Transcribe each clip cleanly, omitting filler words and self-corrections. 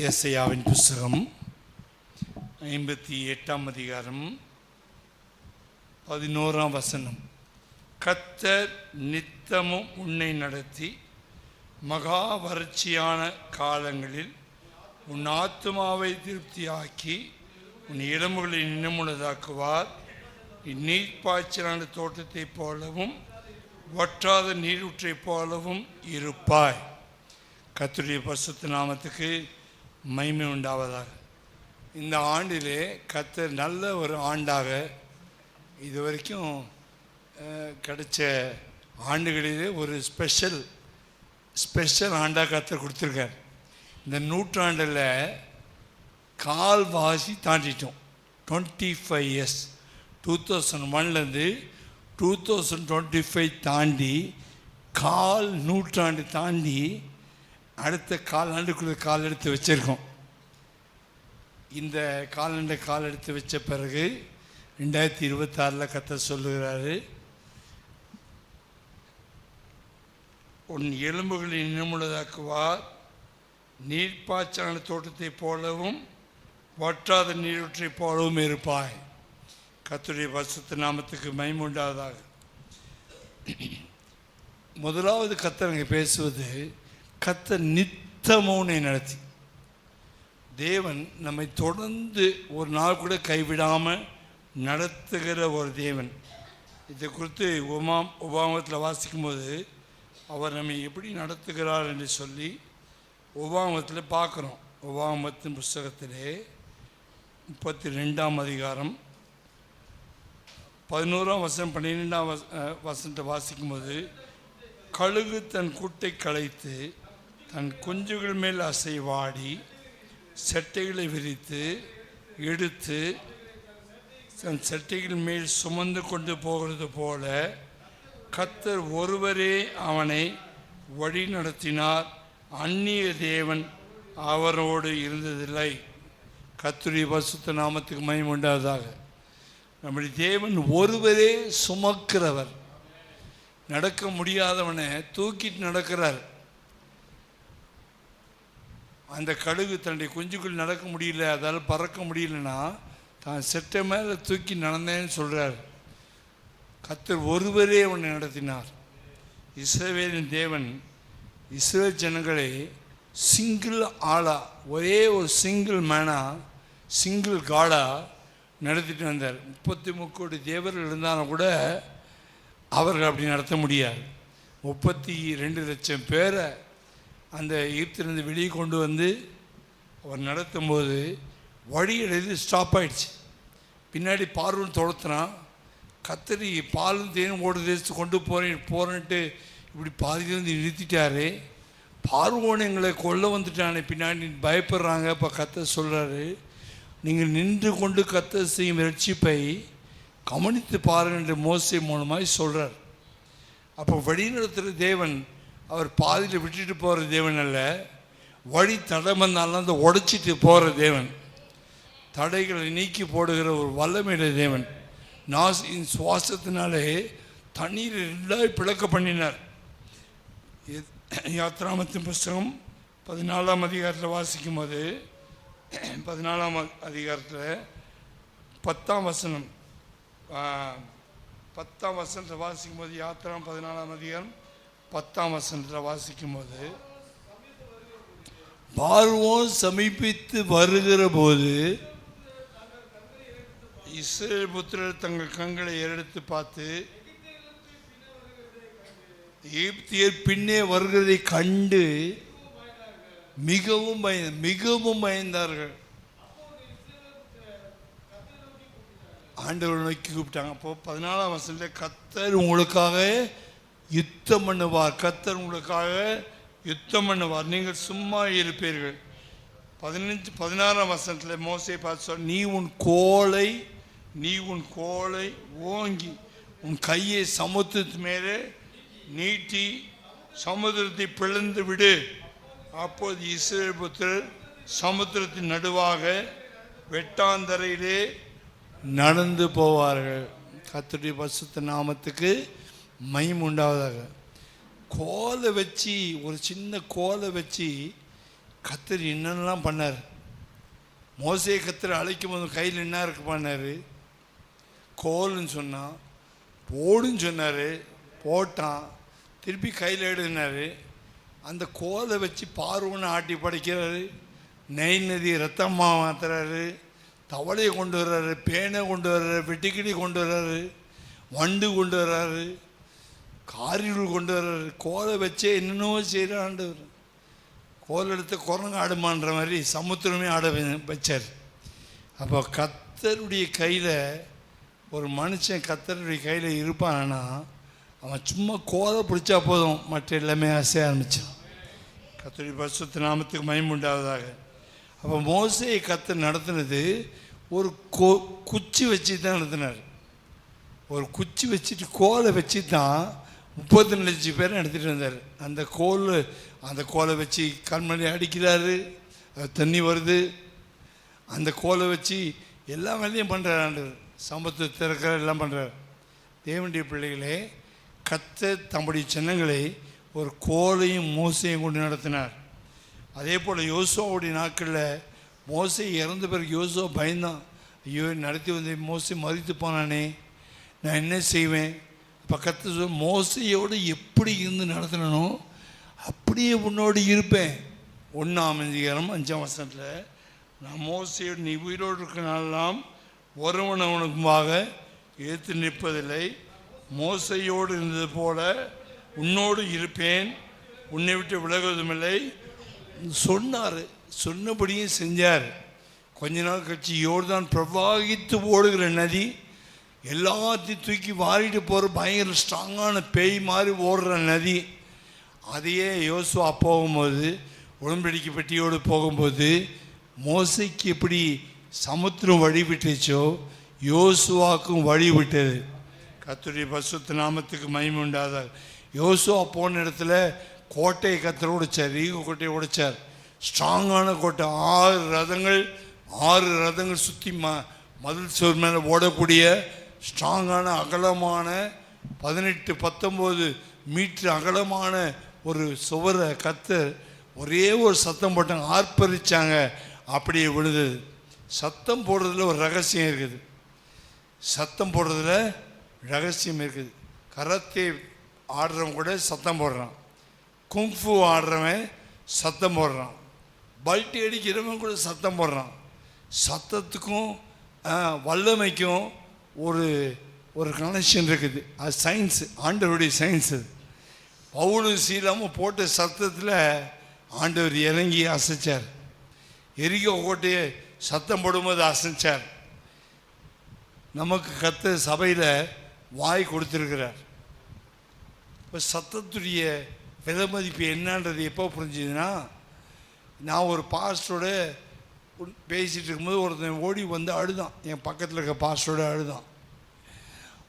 ஏசாயாவின் புஸ்தகம் 58ஆம் அதிகாரம் 11ஆம் வசனம். கர்த்தர் நித்தமும் உன்னை நடத்தி மகா வறட்சியான காலங்களில் உன் ஆத்துமாவை திருப்தியாக்கி உன் எலும்புகளை நினமுள்ளதாக்குவார். இந்நீர்ப்பாய்ச்சலான தோட்டத்தைப் போலவும் வற்றாத நீரூற்றைப் போலவும் இருப்பாய். கர்த்தருடைய பரிசுத்த நாமத்துக்கு மகிமை உண்டாவதாக. இந்த ஆண்டிலே கர்த்தர் நல்ல ஒரு ஆண்டாக இதுவரைக்கும் கிடைச்ச ஆண்டுகளிலே ஒரு ஸ்பெஷல் ஆண்டாக கர்த்தர் கொடுத்துருக்கார். இந்த நூற்றாண்டில் கால்வாசி தாண்டிட்டோம். 25 இயர்ஸ், 2001லேருந்து 2025 தாண்டி நூற்றாண்டு தாண்டி அடுத்த காலாண்டுக்குள்ளே கால் எடுத்து வச்சுருக்கோம். இந்த காலாண்டு கால் எடுத்து வச்ச பிறகு 2026 கர்த்தர் சொல்லுகிறாரு, உன் எலும்புகளை நினமுள்ளதாக்குவார். நீர்ப்பாய்ச்சலான தோட்டத்தை போலவும் வற்றாத நீரூற்றை போலவும் இருப்பாய். கர்த்தருடைய பரிசுத்த நாமத்துக்கு மகிமை உண்டாவதாக. முதலாவது கர்த்தர் அங்கே பேசுவது, கர்த்தர் நித்தமும் நடத்தி. தேவன் நம்மை தொடர்ந்து ஒரு நாள் கூட கைவிடாமல் நடத்துகிற ஒரு தேவன். இதை குறித்து உபாகமத்தில் வாசிக்கும்போது அவர் நம்மை எப்படி நடத்துகிறார் என்று சொல்லி உபாகமத்தில் பார்க்குறோம். உபாகமத்தின் புஸ்தகத்திலே 32ஆம் அதிகாரம் 11ஆம் வசனம் 12ஆம் வசனத்தை வாசிக்கும்போது, கழுகு தன் கூட்டை கலைத்து தன் குஞ்சுகள் மேல் அசைவாடி செட்டைகளை விரித்து எடுத்து தன் செட்டைகள் மேல் சுமந்து கொண்டு போகிறது போல கர்த்தர் ஒருவரே அவனை வழி நடத்தினார். அந்நிய தேவன் அவரோடு இருந்ததில்லை. கர்த்தருடைய பரிசுத்த நாமத்துக்கு மகிமை உண்டாவதாக. நம்முடைய தேவன் ஒருவரே சுமக்கிறவர். நடக்க முடியாதவனை தூக்கிட்டு நடக்கிறார். அந்த கழுகு தன்னுடைய குஞ்சுக்குள் நடக்க முடியல, அதால் பறக்க முடியலன்னா தான் செட்டை மேலே தூக்கி நடந்தேன்னு சொல்கிறார். கர்த்தர் ஒருவரே அவனை நடத்தினார். இஸ்ரவேலின் தேவன் இஸ்ரவேல் ஜனங்களை சிங்கிள் ஆளா, ஒரே ஒரு சிங்கிள் மேனா, சிங்கிள் காடா நடத்திட்டு வந்தார். 33 கோடி தேவர்கள் இருந்தாலும் கூட அவர்கள் அப்படி நடத்த முடியாது. 32 லட்சம் பேரை அந்த ஈர்த்திலிருந்து வெளியே கொண்டு வந்து அவர் நடத்தும்போது வழி எழுதி ஸ்டாப் ஆகிடுச்சு. பின்னாடி பார்வன் துரத்துனான். கத்தரி பாலும் தேனும் ஓடு தேசத்து கொண்டு போகிறேன்ட்டு இப்படி பாதியிலிருந்து நிறுத்திட்டாரு. பார்வோன் எங்களை கொல்ல வந்துட்டானே, பின்னாடி பயப்படுறாங்க. இப்போ கர்த்தர் சொல்கிறாரு, நீங்கள் நின்று கொண்டு கர்த்தர் செய்யும் ரட்சிப்பை கவனித்து பாருங்கள் என்று மோசே மூலமாக சொல்கிறார். அப்போ வழி நடத்துகிற தேவன் அவர் பாதியில் விட்டுட்டு போகிற தேவன் அல்ல. வழி தடை வந்தாலும் அந்த உடைச்சிட்டு போகிற தேவன், தடைகளை நீக்கி போடுகிற ஒரு வல்லமையுடைய தேவன். நாசின் சுவாசத்தினாலே தண்ணீர் 2 பிளக்க பண்ணினார். யாத்ராமத்தின் புஸ்தகம் 14ஆம் அதிகாரத்தில் வாசிக்கும் போது 14ஆம் அதிகாரத்தில் 10ஆம் வசனம் 10ஆம் வசனத்தை வாசிக்கும் போது, யாத்திராம் 14ஆம் அதிகாரம் 10ஆம் வசனத்தில் வாசிக்கும் போது, பார்வோன் சமீபித்து வருகிற போது இஸ்ரவேல் புத்திரர் தங்கள் கண்களை ஏறெடுத்து பார்த்து எகிப்தியர் பின்னே வருகிறதை கண்டு மிகவும் பயந்தார்கள். ஆண்டவரை நோக்கி கூப்பிட்டாங்க. அப்போ 14ஆம் வசனத்தில் கர்த்தர் உங்களுக்காக யுத்தம் பண்ணுவார், கர்த்தர் உங்களுக்காக யுத்தம் பண்ணுவார், நீங்கள் சும்மா இருப்பீர்கள். 16ஆம் வசனத்தில் மோசே பார்த்து சொல், நீ உன் கோலை ஓங்கி உன் கையை சமுத்திரத்து மேலே நீட்டி சமுத்திரத்தை பிளந்து விடு. அப்போது இஸ்ரவேல் புத்திரர் சமுத்திரத்தின் நடுவாக வெட்டாந்தரையிலே நடந்து போவார்கள். கர்த்தருடைய பரிசுத்த நாமத்துக்கு மகிமை உண்டாவதாக. கோலை வச்சு, ஒரு சின்ன கோலை வச்சு கர்த்தர் என்னென்னலாம் பண்ணார். மோசே கர்த்தர் அழைக்கும் போது கையில் என்ன இருக்கு பண்ணார்? கோல்னு சொன்னான், போடுன்னு சொன்னார், போட்டான். திருப்பி கையில் எடுனார். அந்த கோலை வச்சு பார்வனை ஆட்டி படைக்கிறாரு. நெய் நதி ரத்தமாக மாற்றுறாரு. தவளையை கொண்டு வர்றாரு, பேனை கொண்டு வர்றாரு, வெட்டிக்கிளி கொண்டு வர்றாரு, வண்டு கொண்டு வர்றாரு, காரிகள் கொண்டு வர்றாரு. கோலை வச்சே என்னென்னோ செய்கிறாண்டவர். கோல் எடுத்து குரங்கு ஆடுமான்ற மாதிரி சமுத்திரமே ஆட வச்சார். அப்போ கர்த்தருடைய கையில் ஒரு மனுஷன் கர்த்தருடைய கையில் இருப்பான்னா அவன் சும்மா கோலை பிடிச்சா போதும், மற்ற எல்லாமே ஆசைய ஆரம்பிச்சான். கர்த்தருடைய பரிசுத்த நாமத்துக்கு மகிமை உண்டாவதாக. அப்போ மோசேயை கர்த்தர் நடத்தினது ஒரு குச்சி வச்சு தான் நடத்தினார். ஒரு குச்சி வச்சுட்டு கோலை வச்சு தான் 32 லட்சம் பேரை நடத்திட்டு வந்தார். அந்த கோலை வச்சு கண்மணி அடிக்கிறாரு, தண்ணி வருது. அந்த கோலை வச்சு எல்லா வேலையும் பண்ணுறார். ஆண்டவர் சம்பத்தை திறக்கிறார், எல்லாம் பண்ணுறார். தேவனுடைய பிள்ளைகளே, கர்த்தர் தம்முடைய சின்னங்களை ஒரு கோலையும் மோசையும் கொண்டு நடத்தினார். அதே போல் யோசுவாவுடைய நாட்களில் மோசை இறந்த பிறகு யோசுவா பயந்தான். ஐயோ, நடத்தி வந்து மோசை மறித்து போனானே, நான் என்ன செய்வேன்? பக்கத்து மோசையோடு எப்படி இருந்து நடத்தணும் அப்படியே உன்னோடு இருப்பேன். 1ஆம் அதிகாரம் 5ஆம் வசனத்தில், நான் மோசையோடு நீ உயிரோடு இருக்கிறனாலாம் ஒருவன் அவனுக்குமாக ஏற்று நிற்பதில்லை, மோசையோடு இருந்தது போல உன்னோடு இருப்பேன், உன்னை விட்டு விலகுவதுமில்லை சொன்னார். சொன்னபடியும் செஞ்சார். கொஞ்ச நாள் கழிச்சு யோர்தான் பிரவாகித்து ஓடுகிற நதி எல்லாத்தையும் தூக்கி வாரிட்டு போகிற பயங்கர ஸ்ட்ராங்கான பேய் மாதிரி ஓடுற நதி. அதையே யோசுவா போகும்போது, உடன்படிக்கை பெட்டியோடு போகும்போது மோசைக்கு எப்படி சமுத்திரம் வழி விட்டுச்சோ யோசுவாக்கும் வழி விட்டது. கர்த்தருடைய பரிசுத்த நாமத்துக்கு மகிமை உண்டாதாக. யோசுவா போன இடத்துல கோட்டையை கர்த்தர் உடைச்சார், ஈகோ கோட்டையை உடைச்சார். ஸ்ட்ராங்கான கோட்டை, 6 ரதங்கள் சுற்றி மதில் சுவர் மேலே ஓடக்கூடிய ஸ்ட்ராங்கான அகலமான 18-19 மீட்டர் அகலமான ஒரு சுவரை கர்த்தர் ஒரே ஒரு சத்தம் போட்டாங்க, ஆர்ப்பரிச்சாங்க, அப்படியே விழுந்தது. சத்தம் போடுறதுல ஒரு ரகசியம் இருக்குது. சத்தம் போடுறதுல ரகசியம் இருக்குது. கராத்தே ஆடுறவன் கூட சத்தம் போடுறான், குங்ஃபு ஆடுறவன் சத்தம் போடுறான், பல்ட்டி அடிக்கிறவன் கூட சத்தம் போடுறான். சத்தத்துக்கும் வல்லமைக்கும் ஒரு கனெக்ஷன் இருக்குது. அது சயின்ஸ், ஆண்டவருடைய சயின்ஸ். அது பவுலும் சீலாமல் போட்ட சத்தத்தில் ஆண்டவர் இறங்கி அசைச்சார். எரிகோ கோட்டையை சத்தம் போடும்போது அசைச்சார். நமக்கு கர்த்தர் சபையில் வாய் கொடுத்துருக்கிறார். இப்போ சத்தத்துடைய விலை மதிப்பு என்னன்றது எப்போ புரிஞ்சுதுன்னா, நான் ஒரு பாஸ்டரோட பேசிகிட்டு இருக்கும்போது ஒருத்தன் ஓடி வந்து அழுதான். என் பக்கத்தில் இருக்க பாஸ்டரோட அழுதான்,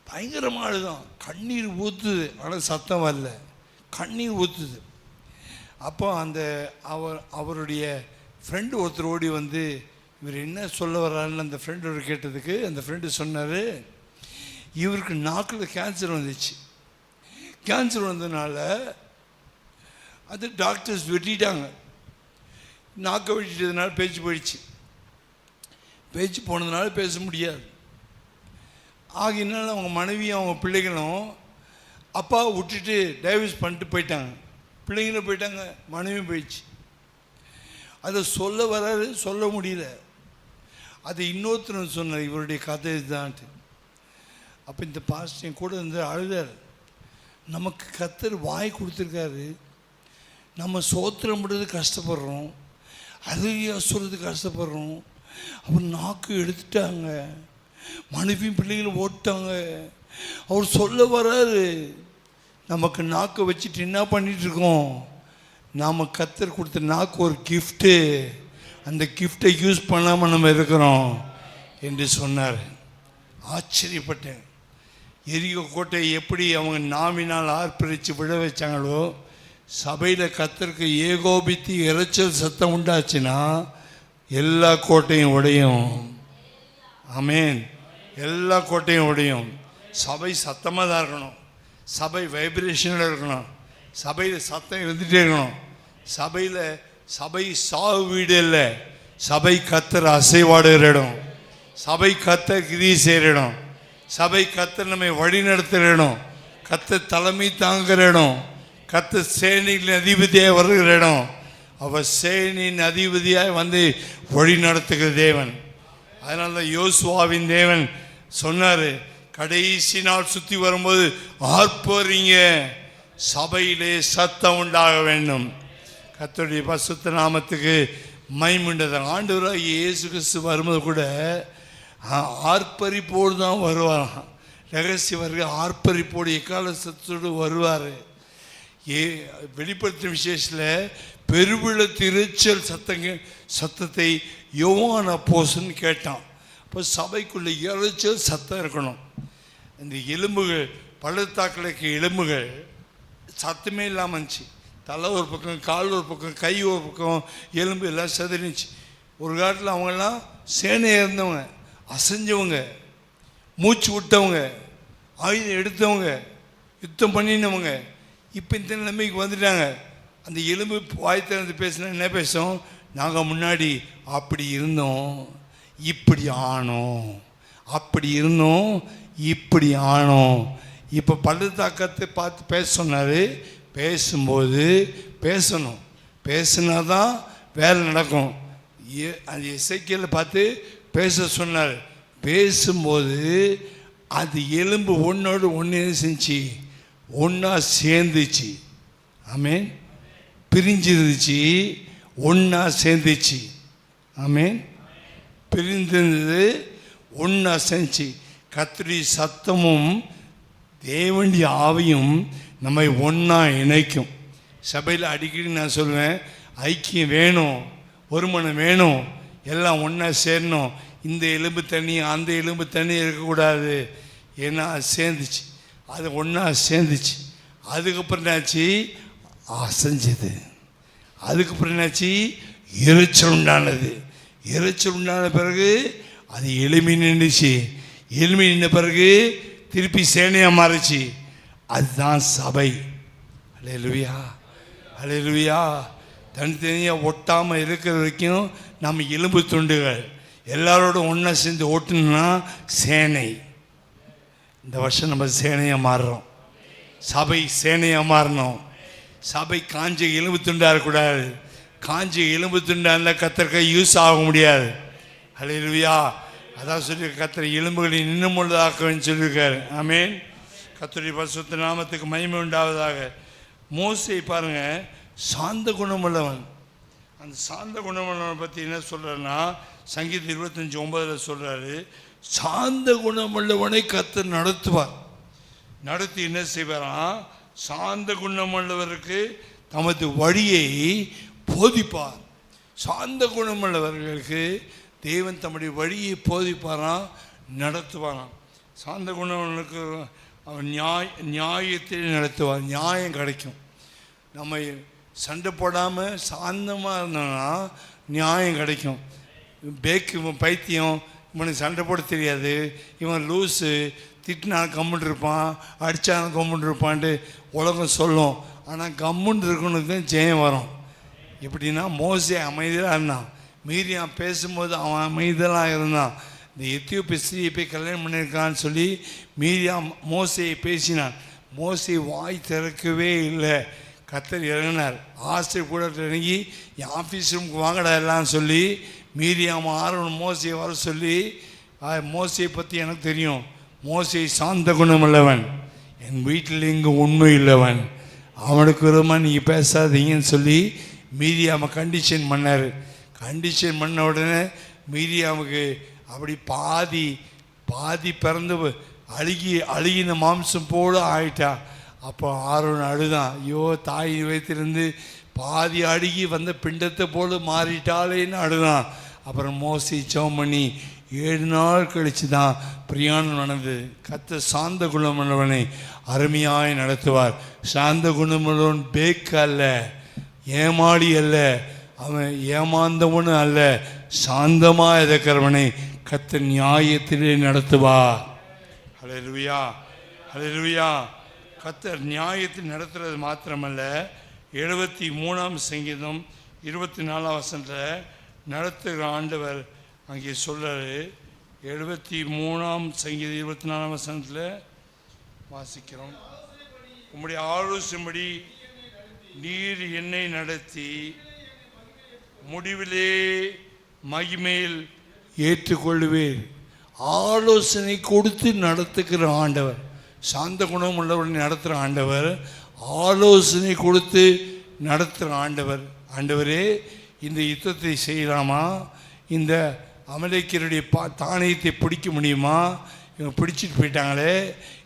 பயங்கரமாக அழுதான். கண்ணீர் ஊற்றுது, ஆனால் சத்தம் வரல, கண்ணீர் ஊற்றுது. அப்போ அவருடைய ஃப்ரெண்டு ஒருத்தர் ஓடி வந்து இவர் என்ன சொல்ல வர்றாருன்னு அந்த ஃப்ரெண்டோட கேட்டதுக்கு அந்த ஃப்ரெண்டு சொன்னார், இவருக்கு நாக்கில் கேன்சர் வந்துச்சு. கேன்சர் வந்ததுனால அது டாக்டர்ஸ் வெட்டிட்டாங்க. நாக்கை வெட்டிட்டதுனால பேச்சு போயிடுச்சு. பேச்சு போனதுனால பேச முடியாது. ஆகினால அவங்க மனைவியும் அவங்க பிள்ளைகளும் அப்பாவை விட்டுட்டு டைவர்ஸ் பண்ணிட்டு போயிட்டாங்க. பிள்ளைங்களும் போயிட்டாங்க, மனைவியும் போயிடுச்சு. அதை சொல்ல வராது, சொல்ல முடியல. அது இன்னொருத்தர் சொன்னார், இவருடைய கதை இதுதான்ட்டு. அப்போ இந்த பாஸ்டர் கூட இருந்து அழுதார். நமக்கு கர்த்தர் வாய் கொடுத்துருக்காரு, நம்ம சோத்திரம் பண்ணுறது கஷ்டப்படுறோம், அழுகையா சொல்கிறது கஷ்டப்படுறோம். அவர் நாக்கு எடுத்துட்டாங்க, மனைவியும் பிள்ளைகளும் ஓட்டாங்க. அவர் சொல்ல வராரு, நமக்கு நாக்கை வச்சுட்டு என்ன பண்ணிகிட்ருக்கோம்? நாம் கர்த்தர் கொடுத்த நாக்கு ஒரு கிஃப்ட்டு, அந்த கிஃப்டை யூஸ் பண்ணாமல் நம்ம இருக்கிறோம் என்று சொன்னார். ஆச்சரியப்பட்டேன். எரிகோ கோட்டையை எப்படி அவங்க நாவினால் ஆர்ப்பரித்து விழ வச்சாங்களோ, சபையில் கர்த்தருக்கு ஏகோபித்து இறைச்சல் சத்தம் உண்டாச்சுன்னா எல்லா கோட்டையும் உடையும். ஆமேன். எல்லா கோட்டையும் உடையும். சபை சத்தமாக தான் இருக்கணும், சபை வைப்ரேஷனில் இருக்கணும், சபையில் சத்தம் இருந்துகிட்டே இருக்கணும், சபையில் சபை சாவு வீடு இல்லை, சபை கர்த்தர் அசைவாடுகிற இடம், சபை கர்த்தர் கிரியை செய்கிற இடம், சபை கர்த்தர் நம்மை வழி நடத்துகிற இடம், கர்த்தர் தலைமை தாங்குகிற இடம், கர்த்தர் சேனையின் அதிபதியாக வருகிற இடம். அவர் சேனையின் அதிபதியாக வந்து வழி நடத்துகிற தேவன். அதனால தான் யோசுவாவின் தேவன் சொன்னார், கடைசி நாள் சுற்றி வரும்போது ஆர்ப்பரிங்க, சபையிலே சத்தம் உண்டாக வேண்டும். கர்த்தருடைய பரிசுத்த நாமத்துக்கு மகிமை. ஆண்டவராக இயேசு கிறிஸ்து வரும்போது கூட ஆர்ப்பரிப்போடு தான் வருவாராம். ரகசிய வருகை ஆர்ப்பரிப்போடு எக்கால சத்தோடு வருவார். வெளிப்படுத்தும் விசேஷத்தில் பெருவிழத்து இரைச்சல் சத்தத்தை யோவான் அப்போஸ்தலன் கேட்டான். இப்போ சபைக்குள்ள இரைச்சல் சத்தம் இருக்கணும். இந்த எலும்புகள் பள்ளத்தாக்களுக்கு எலும்புகள் சத்தமே இல்லாமல் இருந்துச்சு. தலை ஒரு பக்கம், கால் ஒரு பக்கம், கை ஒரு பக்கம், எலும்பு எல்லாம் செதறிச்சு. ஒரு காலத்தில் அவங்கெல்லாம் சேனையாக இருந்தவங்க, அசைஞ்சவங்க, மூச்சு விட்டவங்க, ஆயுதம் எடுத்தவங்க, யுத்தம் பண்ணினவங்க. இப்போ இந்த நிலைமைக்கு வந்துட்டாங்க. அந்த எலும்பு வாய் திறந்து பேசினா என்ன பேசும்? நாங்கள் முன்னாடி அப்படி இருந்தோம், இப்படி ஆனோம், அப்படி இருந்தோம், இப்படி ஆனோம். இப்போ பள்ளத்தாக்கத்தை பார்த்து பேச சொன்னார். பேசும்போது பேசணும், பேசுனா தான் வேலை நடக்கும். அந்த எசேக்கியேலை பார்த்து பேச சொன்னார். பேசும்போது அது எலும்பு ஒன்றோடு ஒன்று செஞ்சு ஒன்றா சேர்ந்துச்சு. ஆமேன். பிரிஞ்சிருந்துச்சு, ஒன்றா சேர்ந்துச்சு. ஆமேன். பிரிந்திருந்தது, ஒன்றா செஞ்சு. கர்த்தருடைய சத்தமும் தேவனுடைய ஆவியும் நம்மை ஒன்றா இணைக்கும். சபையில் அடிக்கடி நான் சொல்லுவேன், ஐக்கியம் வேணும், ஒருமனம் வேணும், எல்லாம் ஒன்றா சேரணும். இந்த எலும்பு தண்ணி அந்த எலும்பு தண்ணி இருக்கக்கூடாது. ஏன்னா அது சேர்ந்துச்சு, அது ஒன்றா சேர்ந்துச்சு. அதுக்கப்புறம் என்னாச்சு? அசைஞ்சது. அதுக்கப்புறம் என்னாச்சு? இரைச்சல் உண்டானது. இரைச்சல் உண்டான பிறகு அது எளிமை நின்றுச்சு. எளிமை நின்ற பிறகு திருப்பி சேனையாக மாறிச்சு. அதுதான் சபை. அல்லேலூயா, அல்லேலூயா. தனித்தனியாக ஒட்டாமல் இருக்கிற வரைக்கும் நம்ம எலும்பு துண்டுகள் எல்லாரோடும் ஒன்றா சேர்ந்து ஓட்டணும்னா சேனை. இந்த வருஷம் நம்ம சேனையாக மாறுறோம். சபை சேனையாக மாறணும். சபை காஞ்ச எலும்பு துண்டாக இருக்கக்கூடாது. காஞ்ச எலும்பு துண்டாக இருந்தால் கர்த்தருக்கு யூஸ் ஆக முடியாது. அல்லேலூயா. அதான் சொல்லி கர்த்தர் எலும்புகளை இன்னும் உள்ளதாக்குவேன்னு சொல்லியிருக்காரு. ஆமேன். கர்த்தருடைய பரிசுத்த நாமத்துக்கு மகிமை உண்டாவதாக. மோசே பாருங்க, சாந்த குணமுள்ளவன். அந்த சாந்த குணமுள்ளவனை பற்றி என்ன சொல்கிறாருன்னா, சங்கீதம் 25:9 சொல்கிறாரு, சாந்த குணமுள்ளவனை கர்த்தர் நடத்துவார். நடத்தி என்ன செய்வாராம்? சாந்த குணமுள்ளவருக்கு தமது வழியை போதிப்பார். சாந்த குணமுள்ளவர்களுக்கு தேவன் தம்முடைய வழியை போதிப்பாராம், நடத்துவாராம். சாந்த குணமுள்ளவனுக்கு அவன் நியாயத்தில் நடத்துவார். நியாயம் கிடைக்கும். நம்ம சண்டை போடாமல் சாந்தமாக இருந்தோம்னா நியாயம் கிடைக்கும். இவன் பைத்தியம், இவனுக்கு சண்டை போட தெரியாது, இவன் லூஸு, திட்டினாலும் கம்முன்னு இருப்பான், அடித்தாலும் கம்முன்னு இருப்பான்ட்டு உலகம் சொல்லும். ஆனால் கம்முன்னு இருக்கணுக்கு தான் ஜெயம் வரும். எப்படின்னா, மோசே அமைதியாக இருந்தான். மீரியாம் பேசும்போது அவன் அமைதியாக இருந்தான். இந்த எத்தியோப்பிய ஸ்திரியை போய் கல்யாணம் பண்ணியிருக்கான்னு சொல்லி மீரியாம் மோசையை பேசினான். மோசை வாய் திறக்கவே இல்லை. கர்த்தர் இறங்கினார். ஆசிரியர் கூட இறங்கி என் ஆஃபீஸ் ரூமுக்கு வாங்கடா எல்லாம் சொல்லி மீரியாம் ஆரோன் மோசையை வர சொல்லி, மோசையை பற்றி எனக்கு தெரியும், மோசை சாந்த குணமுள்ளவன், என் வீட்டில் இங்கே உண்மை இல்லவன், அவனுக்கு விரோதமாக நீங்கள் பேசாதீங்கன்னு சொல்லி மீரியாமை கண்டிஷன் பண்ணார். கண்டிஷன் பண்ண உடனே மீரியாமுக்கு அப்படி பாதி பிறந்து அழுகின மாம்சம் போல ஆயிட்டா. அப்போ ஆரோன் அழுதான். ஐயோ, தாய் வைத்திருந்து பாதி அழுகி வந்த பிண்டத்தை போல மாறிட்டாலேன்னு அழுதான். அப்புறம் மோசை ஜெபம் பண்ணி 7 நாள் கழித்து தான் பிரயாணம் நடந்தது. கர்த்தர் சாந்த குணமுள்ளவனை அருமையாய் நடத்துவார். சாந்த குணமுள்ளவன் பேக்க அல்ல, ஏமாளி அல்ல, அவன் ஏமாந்தவனும் அல்ல, சாந்தமாக இருக்கிறவனை கர்த்தர் நியாயத்திலே நடத்துவார். ஹல்லேலூயா, ஹல்லேலூயா. கர்த்தர் நியாயத்தில் நடத்துறது மாத்திரமல்ல, 73ஆம் சங்கீதம் 24ஆம் வசனத்தில் நடத்துகிற ஆண்டவர் அங்கே சொல்கிறாரு. 73ஆம் சங்கீதம் 24ஆம் வசனத்தில் வாசிக்கிறோம். உம்முடைய ஆலோசனைப்படி நீர் என்னை நடத்தி முடிவிலே மகிமையில் ஏற்றுக்கொள்ளுவேன். ஆலோசனை கொடுத்து நடத்துகிற ஆண்டவர், சாந்த குணம் உள்ளவரை நடத்துகிற ஆண்டவர், ஆலோசனை கொடுத்து நடத்துகிற ஆண்டவர். ஆண்டவரே, இந்த யுத்தத்தை செய்யலாமா? இந்த அமெரிக்கருடைய தானியத்தை பிடிக்க முடியுமா? இவங்க பிடிச்சிட்டு போயிட்டாங்களே,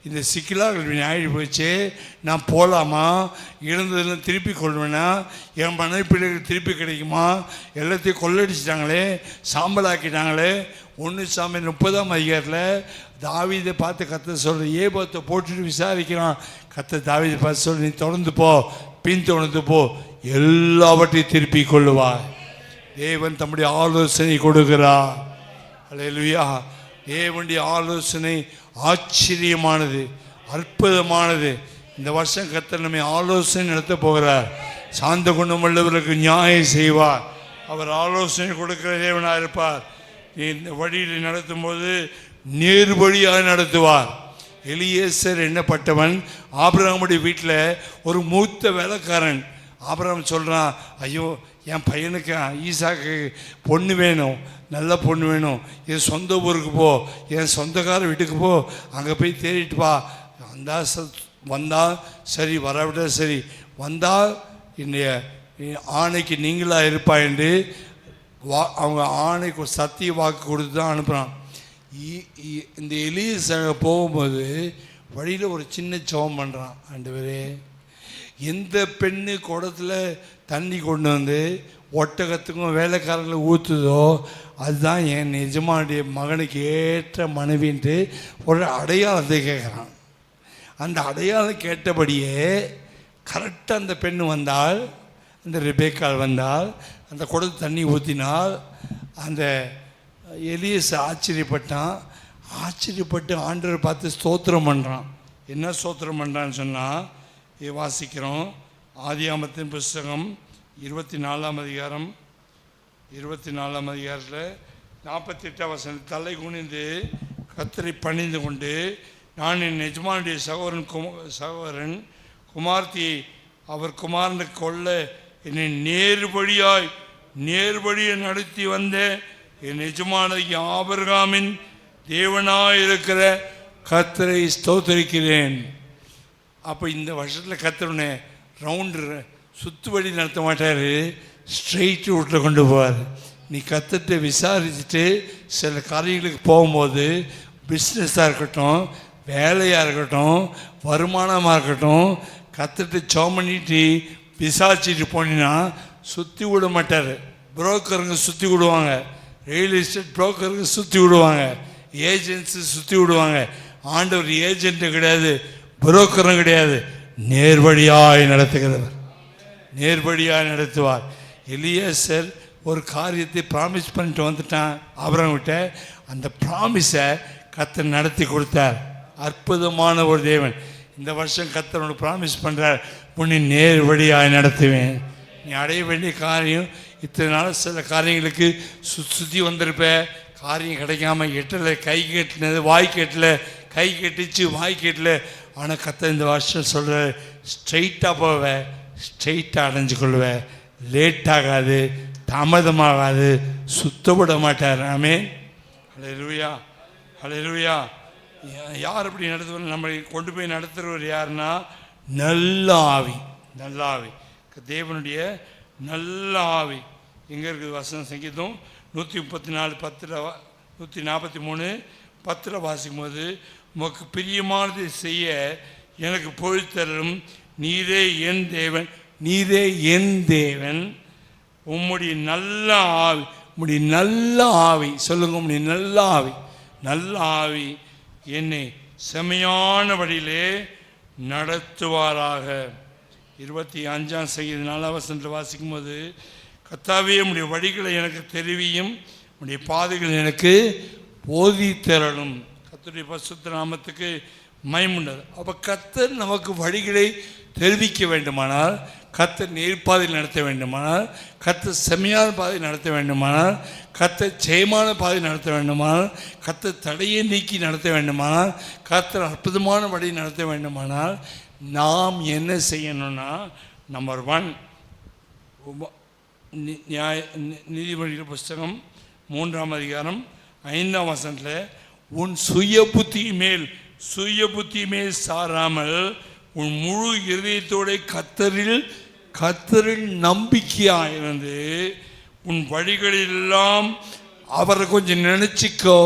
இந்த சிக்கலாக ஆகி போச்சு, நான் போகலாமா? இழந்ததெல்லாம் திருப்பி கொள்வேனா? என் மனைவி பிள்ளைகள் திருப்பி கிடைக்குமா? எல்லாத்தையும் கொள்ளடிச்சிட்டாங்களே, சாம்பலாக்கிட்டாங்களே. 1 சாமுவேல் 30ஆம் அதிகாரத்தில் தாவீதை பார்த்து கர்த்தர் சொல்கிற, ஏபோத்தை போட்டுட்டு விசாரிக்கிறான். கர்த்தர் தாவீதை பார்த்து சொல்ல, நீ தொடர்ந்து போ, பின் தொடர்ந்து போ, எல்லாவற்றையும் திருப்பி கொள்ளுவார். தேவன் தம்முடைய ஆலோசனை கொடுக்கிறார். அல்லேலூயா. தேவனுடைய ஆலோசனை ஆச்சரியமானது, அற்புதமானது. இந்த வருஷம் கர்த்தர் நம்மை ஆலோசனை நடத்த போகிறார். சாந்த குணமுள்ளவர்களுக்கு நியாயம் செய்வார். அவர் ஆலோசனை கொடுக்கிற தேவனாக இருப்பார். இந்த வழியில் நடத்தும் போது நேர்வழியாக நடத்துவார். எலியேசர் என்னப்பட்டவன் ஆபிரகாமுடைய வீட்டில் ஒரு மூத்த வேலைக்காரன். ஆபிரகாம் சொல்கிறான், ஐயோ, என் பையனுக்கு ஈசாக்கு பொண்ணு வேணும், நல்ல பொண்ணு வேணும். என் சொந்த ஊருக்கு போ, என் சொந்தக்கார வீட்டுக்கு போ, அங்கே போய் தேடிட்டு வா. வந்தால் சரி, வரவிட சரி, வந்தால் என்னுடைய ஆணைக்கு நீங்களாக இருப்பா என்று அவங்க ஆணைக்கு ஒரு சத்திய வாக்கு கொடுத்து தான் அனுப்புகிறான். இந்த எலியேசர் போகும்போது வழியில் ஒரு சின்ன ஜெபம் பண்ணுறான். ஆண்டவரே, எந்த பெண்ணு குடத்தில் தண்ணி கொண்டு வந்து ஒட்டகத்துக்கும் வேலைக்காரங்களை ஊற்றுதோ அதுதான் என் நிஜமானுடைய மகனுக்கு ஏற்ற மனைவின்ட்டு ஒரு அடையாளத்தை கேட்குறான். அந்த அடையாளம் கேட்டபடியே கரெக்டாக அந்த பெண்ணு வந்தால், அந்த ரெபேக்கால் வந்தால், அந்த குடத்து தண்ணி ஊற்றினால், அந்த எலியேசர் ஆச்சரியப்பட்டான். ஆச்சரியப்பட்டு ஆண்டவர் பார்த்து ஸ்தோத்திரம் பண்ணுறான். என்ன ஸ்தோத்திரம் பண்ணுறான்னு சொன்னால், வாசிக்கிறோம். ஆதியாகமத்தின் புஸ்தகம் 24ஆம் அதிகாரம் 24ஆம் அதிகாரத்தில் 48ஆம் வசனம், தலை குனிந்து கர்த்தரை பணிந்து கொண்டு, நான் என் எஜமானுடைய சகோதரன் குமார்த்தியை அவர் குமாரனுக்கு கொள்ள என்னை நேர்வழியை நடத்தி வந்த என் எஜமானுடைய ஆபிரகாமின் தேவனாயிருக்கிற கர்த்தரை ஸ்தோத்திரிக்கிறேன். அப்போ இந்த வருஷத்தில் கர்த்தருனே ரவுண்டு சுற்று வழி நடத்த மாட்டார், ஸ்ட்ரெயிட் ரூட்டில் கொண்டு போவார். நீ கர்த்தர்கிட்ட விசாரிச்சுட்டு சில காரியங்களுக்கு போகும்போது, பிஸ்னஸாக இருக்கட்டும், வேலையாக இருக்கட்டும், வருமானமாக இருக்கட்டும், கர்த்தர்கிட்ட ஜெபம் பண்ணிட்டு விசாரிச்சுட்டு போனீங்கன்னா சுற்றி விட மாட்டார். புரோக்கருங்க சுற்றி விடுவாங்க, ரியல் எஸ்டேட் புரோக்கருங்க சுற்றி விடுவாங்க, ஏஜென்ட்ஸு சுற்றி விடுவாங்க. ஆண்டவர் ஏஜென்ட்டு கிடையாது, புரோக்கரும் கிடையாது, நேர்வழியாய் நடத்துகிறவர், நேர்வழியாக நடத்துவார். எலியேசர் ஒரு காரியத்தை ப்ராமிஸ் பண்ணிட்டு வந்துட்டான் ஆபிரகாம்கிட்ட. அந்த ப்ராமிஸை கர்த்தர் நடத்தி கொடுத்தார். அற்புதமான ஒரு தேவன். இந்த வருஷம் கர்த்தர் உனக்கு ப்ராமிஸ் பண்ணுறார், உன்னை நேர்வழியாக நடத்துவேன். நீ அடைய வேண்டிய காரியம், இத்தனை நாள் சில காரியங்களுக்கு சுற்றி வந்திருப்ப, காரியம் கிடைக்காம எட்டலை, கை கட்டினது வாய் கட்டல, கை கட்டிச்சு வாய் கட்டல. ஆனால் கர்த்தர் இந்த வருஷம் சொல்கிற, ஸ்ட்ரெயிட்டாக போவேன், ஸ்ட்ரெயிட்டாக அடைஞ்சு கொள்வேன், லேட் ஆகாது, தாமதமாகாது, சுத்தப்பட மாட்டார். ஆமென். ஹல்லேலூயா, ஹல்லேலூயா. யார் அப்படி நடத்துவார்? நம்மளை கொண்டு போய் நடத்துகிறவர் யாருன்னா, நல்ல ஆவி. நல்ல ஆவி, தேவனுடைய நல்ல ஆவி. எங்கே இருக்குது வசனம்? சங்கீதம் 134 10 143 10 வாசிக்கும் போது, உமக்கு பிரியமானதை செய்ய எனக்கு பொழுத்தரும், நீரே என் தேவன், நீரே என் தேவன், உம்முடைய நல்ல ஆவி, உம்முடைய நல்ல ஆவி, சொல்லுங்க, உம்முடைய நல்ல ஆவி, நல்ல ஆவி என்னை செமையான வழியிலே நடத்துவாராக. 25ஆம் சங்கீதம் 4ஆம் வசனத்தில் வாசிக்கும் போது, கர்த்தாவே உம்முடைய வழிகளை எனக்கு தெரிவியும், உம்முடைய பாதைகள் எனக்கு போதித்தரணும். கர்த்தருடைய பரிசுத்த நாமத்துக்கு மகிமை உண்டாது. அப்போ கர்த்தர் நமக்கு வழிகளை தெரிவிக்க வேண்டுமானால் கர்த்தர் நேர்பாதையில் நடத்த வேண்டுமானால், கர்த்தர் செம்மையான பாதை நடத்த வேண்டுமானால், கர்த்தர் ஜெயமான பாதை நடத்த வேண்டுமானால், கர்த்தர் தடையை நீக்கி நடத்த வேண்டுமானால், கர்த்தர் அற்புதமான வழி நடத்த வேண்டுமானால் நாம் என்ன செய்யணும்னா, நம்பர் 1 நீதிமொழிகள் புஸ்தகம் 3ஆம் அதிகாரம் 5ஆம் வசனத்தில், உன் சுய புத்தி மேல் சாராமல் உன் முழு இருதயத்தோட கர்த்தரில் நம்பிக்கையாயிருந்து உன் வழிகளெல்லாம் அவரை கொஞ்சம் நினச்சிக்கோ.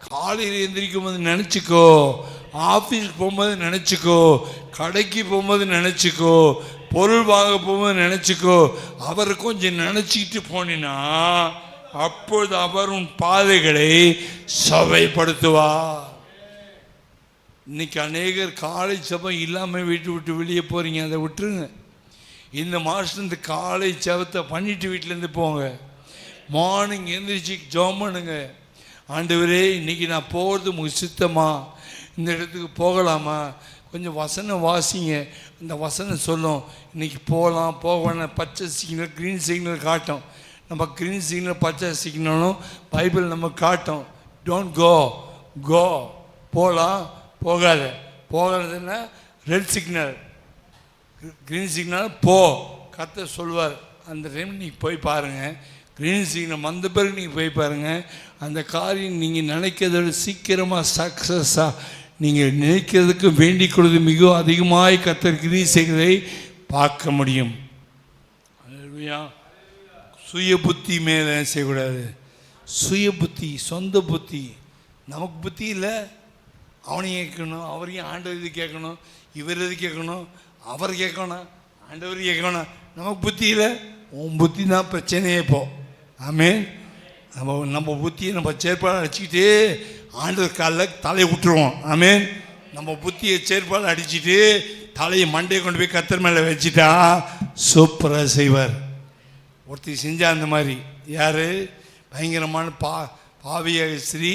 காலையில் எந்திரிக்கும் போது நினச்சிக்கோ, ஆஃபீஸுக்கு போகும்போது நினச்சிக்கோ, கடைக்கு போகும்போது நினச்சிக்கோ, பொருள் வாங்க போகும்போது நினச்சிக்கோ. அவரை கொஞ்சம் நினச்சிக்கிட்டு போனீன்னா அப்பொழுது அவர் உன் பாதைகளை சபைப்படுத்துவார். இன்னைக்கு அநேகர் காலை சபை இல்லாமல் வீட்டு விட்டு வெளியே போகிறீங்க, அதை விட்டுருங்க. இந்த மாதத்துலேருந்து காலை சபத்தை பண்ணிவிட்டு வீட்டிலேருந்து போங்க. மார்னிங் எழுந்திரிச்சு ஜெபம் பண்ணுங்க. ஆண்டவரே, இன்றைக்கி நான் போகிறது உங்களுக்கு சித்தமா, இந்த இடத்துக்கு போகலாமா, கொஞ்சம் வசனம் வாசிங்க. அந்த வசனம் சொல்லும் இன்றைக்கி போகலாம் போகணும். பச்சை சிக்னல் க்ரீன் சிக்னல் காட்டும். நம்ம க்ரீன் சிக்னல் பச்சை சிக்னலும் பைபிள் நம்ம காட்டும். டோன்ட் கோ போகலாம் போகாத. போகிறதுன்னா ரெட் சிக்னல், க்ரீன் சிக்னல் போ கர்த்தர் சொல்வார். அந்த டைம் நீங்கள் போய் பாருங்கள். க்ரீன் சிக்னல் வந்த பிறகு நீங்கள் போய் பாருங்கள். அந்த காரியம் நீங்கள் நினைக்கிறதோட சீக்கிரமாக சக்ஸஸாக நீங்கள் நினைக்கிறதுக்கு வேண்டிக் கொள்வது மிகவும் அதிகமாக கர்த்தர் கிரியை செய்வதை பார்க்க முடியும். அல்லேலூயா. சுய புத்தி மேலே செய்யக்கூடாது. சுய புத்தி, சொந்த புத்தி. நமக்கு புத்தி இல்லை. அவனையும் கேட்கணும், அவரையும் ஆண்டவர் இது கேட்கணும், இவர் எது கேட்கணும், அவர் கேட்கணும், ஆண்டவர் கேட்கணும். நமக்கு புத்தி இல்லை. உன் புத்தி தான் பிரச்சனையே. இப்போ ஆமென். நம்ம புத்தியை நம்ம செயற்பாடு அடிச்சுக்கிட்டு ஆண்டவர் காலில் தலையை விட்டுருவோம். ஆமென். நம்ம புத்தியை செயற்பாடு அடிச்சுட்டு தலையை மண்டையை கொண்டு போய் கர்த்தர் மேலே வச்சுட்டா சூப்பராக செய்வார். ஒருத்தி செஞ்சா அந்த மாதிரி. யார்? பயங்கரமான பாவியாக ஸ்ரீ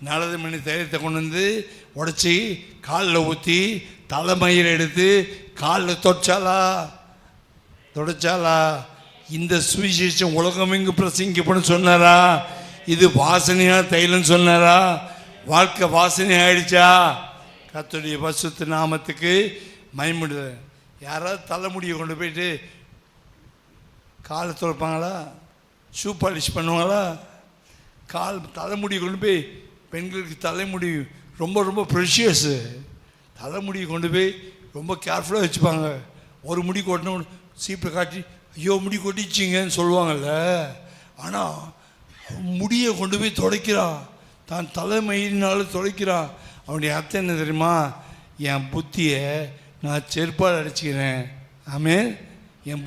நல்லது மணி தைரியத்தை கொண்டு வந்து உடச்சி காலில் ஊற்றி தலைமயிரை எடுத்து காலில் தொடச்சாலா? இந்த சுவிசேஷம் உலகமெங்கு பிரசங்கிக்கப்படும் சொன்னாரா? இது வாசனையான தைலன்னு சொன்னாரா? வாழ்க்கை வாசனை ஆயிடுச்சா? கர்த்தருடைய பரிசுத்த நாமத்துக்கு மகிமை. யாராவது தலைமுடியை கொண்டு போயிட்டு காலை துடைப்பாங்களா? ஷூ பாலிஷ் பண்ணுவாங்களா? தலைமுடியை கொண்டு போய், பெண்களுக்கு தலைமுடி ரொம்ப ரொம்ப ப்ரெஷியஸு. தலைமுடியை கொண்டு போய் ரொம்ப கேர்ஃபுல்லாக வச்சுப்பாங்க. ஒரு முடி கொட்டணும், சீப்பில் காட்டி ஐயோ முடி கொட்டிச்சிங்கன்னு சொல்லுவாங்கள்ல. ஆனால் முடியை கொண்டு போய் துடைக்கிறான், தான் தலைமயிரினாலும் துடைக்கிறான். அவனுடைய அர்த்தம் என்ன தெரியுமா? என் புத்தியை நான் செருப்பால் அடிச்சுக்கிறேன். ஆமென். என்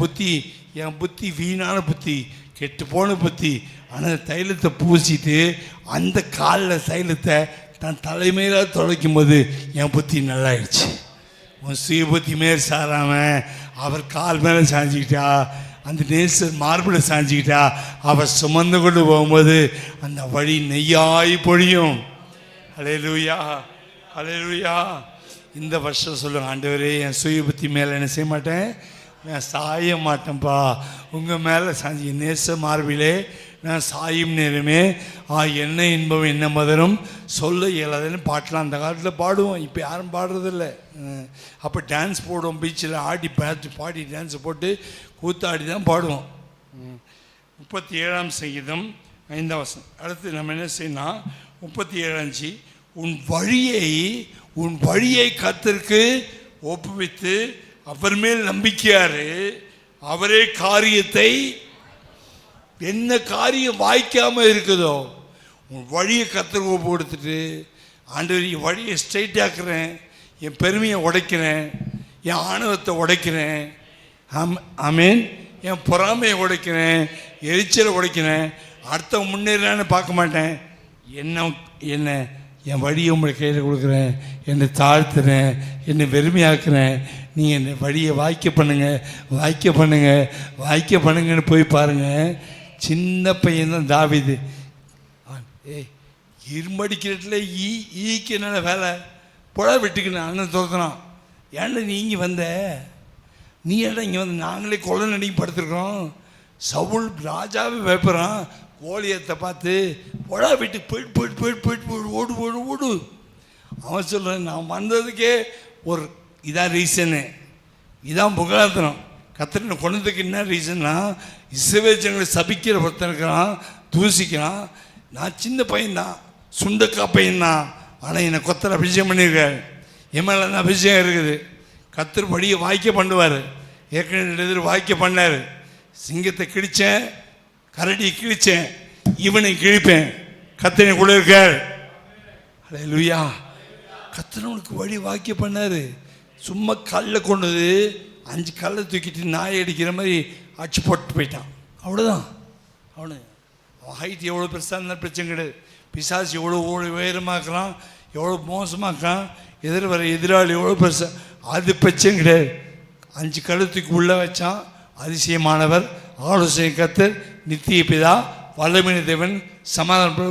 புத்தி வீணான புத்தி, கெட்டு போன புத்தி. ஆனால் தைலத்தை பூசிட்டு அந்த காலில் தைலத்தை தான் தலைமையில துடைக்கும் போது என் புத்தி நல்லாயிடுச்சு. உன் சுய புத்தி மேல் சாராமல் அவர் கால் மேலே சாஞ்சிக்கிட்டா, அந்த நேசர் மார்பில் சாஞ்சிக்கிட்டா, அவர் சுமந்து கொண்டு போகும்போது அந்த வழி நெய்யாய் பொழியும். அல்லேலூயா, அல்லேலூயா. இந்த வருஷம் சொல்லுங்க, ஆண்டவரே என் சுய புத்தி மேலே என்ன செய்ய மாட்டேன், நான் சாய மாட்டேன்ப்பா. உங்கள் மேலே சாஞ்சி நேச மார்பிலே நான் சாயும் நேரமே என்ன இன்பம் என்ன மதரும் சொல்ல இயலாதுன்னு பாட்டெலாம் அந்த காலத்தில் பாடுவோம். இப்போ யாரும் பாடுறதில்ல. அப்போ டான்ஸ் போடுவோம், பீச்சில் பாடி டான்ஸை போட்டு கூத்தாடி தான் பாடுவோம். 37ஆம் சங்கீதம் 5ஆம் வசனம். அடுத்து நம்ம என்ன செய்யணும், 37 உன் வழியை கர்த்தருக்கு ஒப்புவித்து அவர் மேல் நம்பிக்கையாரு, அவரே காரியத்தை, என்ன காரியம் வாய்க்காமல் இருக்குதோ உன் வழியை கர்த்தருக்கு ஒப்பு கொடுத்துட்டு, ஆண்டவர் என் வழியை ஸ்ட்ரைட் ஆக்குறேன், என் பெருமையை உடைக்கிறேன், என் ஆணவத்தை உடைக்கிறேன், ஆமீன், என் பொறாமையை உடைக்கிறேன், எரிச்சலை உடைக்கிறேன், அடுத்த முன்னேறான்னு பார்க்க மாட்டேன், என்ன என் வழியை உங்களை கையில் கொடுக்குறேன், என்னை தாழ்த்துறேன், என்னை வெறுமையாக்குறேன், நீங்கள் என்னை வழியை வாய்க்க பண்ணுங்கன்னு போய் பாருங்கள். சின்ன பையன்தான் தாவீது. இரும்படிக்கிறதுல ஈக்கு என்ன வேலை, புழ வெட்டுக்கணும் அண்ணன் துரத்துனான். ஏன்னா நீ இங்கே வந்த நீ இடம் இங்கே வந்து நாங்களே கொலை நடிக்க படுத்துருக்கோம். சவுல் ராஜாவே பயப்படுறான். கோலியத்தை பார்த்து பொழா வீட்டுக்கு போயிட்டு போயிட்டு போயிட்டு போயிட்டு போயிட்டு ஓடு ஓடு ஓடு. அவன் சொல்கிறேன், நான் வந்ததுக்கே ஒரு இதான் ரீசனு, இதான் புகாத்திரம். கத்திரனை கொண்டதுக்கு என்ன ரீசன்னா, இஸ்ரவேல் ஜனங்களை சபிக்கிற ஒருத்தன் இருக்கிறான், தூசிக்கிறான். நான் சின்ன பையன்தான், சுண்டக்கா பையன்தான், ஆனால் என்னை கொத்தரை அபிஷேகம் பண்ணியிருக்காரு. என் மேலே தான் அபிஷேகம் இருக்குது. கத்தர் படியை வாய்க்க பண்ணுவார். ஏற்கனவே எதிர் வாய்க்க பண்ணார். சிங்கத்தை கிழித்தேன், கரடியை கிழித்தேன், இவனை கிழிப்பேன். கத்தனை கூட இருக்கார். அல்லேலூயா. கத்தனவனுக்கு வழி வாக்கிய பண்ணார். சும்மா கல்லை கொண்டது 5 கல்லை தூக்கிட்டு நாய் அடிக்கிற மாதிரி அடிச்சு போட்டு போயிட்டான். அவ்வளோதான். அவனு ஹைட் எவ்வளோ பெருசாக இருந்தால் பிரச்சனை கிடையாது. பிசாசு எவ்வளோ உயரமாக்குறான், எவ்வளோ மோசமாக்குறான், வர எதிராளி எவ்வளோ பெருசாக, அது பிரச்சனை கிடையாது. 5 கழுத்துக்கு உள்ளே வச்சான். அதிசயமானவர், ஆலோசனை கர்த்தர், நித்திய பிதா, வல்லமையுள்ள தேவன், சமாதான.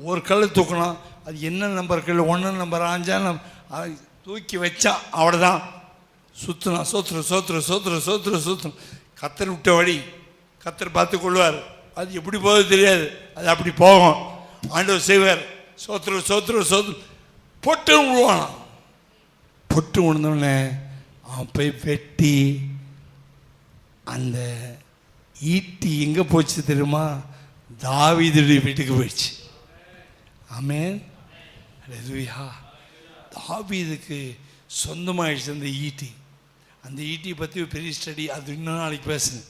ஒரு கல் தூக்கணும். அது என்ன நம்பர் கல், 1 நம்பர் 5 தூக்கி வச்சான். அவ்வளோதான். சுற்றணும். சோத்திரம் சோத்திரம் சோத்திரம் சோத்திரம் சோத்திரம். கத்தர் விட்ட வழி கத்தர் பார்த்து கொள்வார். அது எப்படி போகுது தெரியாது, அது அப்படி போகும். ஆண்டவர் செய்வார். சோத்திரம் சோத்திரம் சோத்திரம். பொட்டு விழுவான். பொட்டு விழுந்தோடனே அவன் போய் வெட்டி, அந்த ஈட்டி எங்கே போச்சு தெரியுமா? தாவீதுடைய வீட்டுக்கு போயிடுச்சு. ஆமென். அல்லேலூயா. தாவீதுக்கு சொந்தமாகிடுச்சு அந்த ஈட்டி. அந்த ஈட்டியை பற்றி ஒரு பெரிய ஸ்டடி, அது இன்னும் நாளைக்கு பேசுங்க.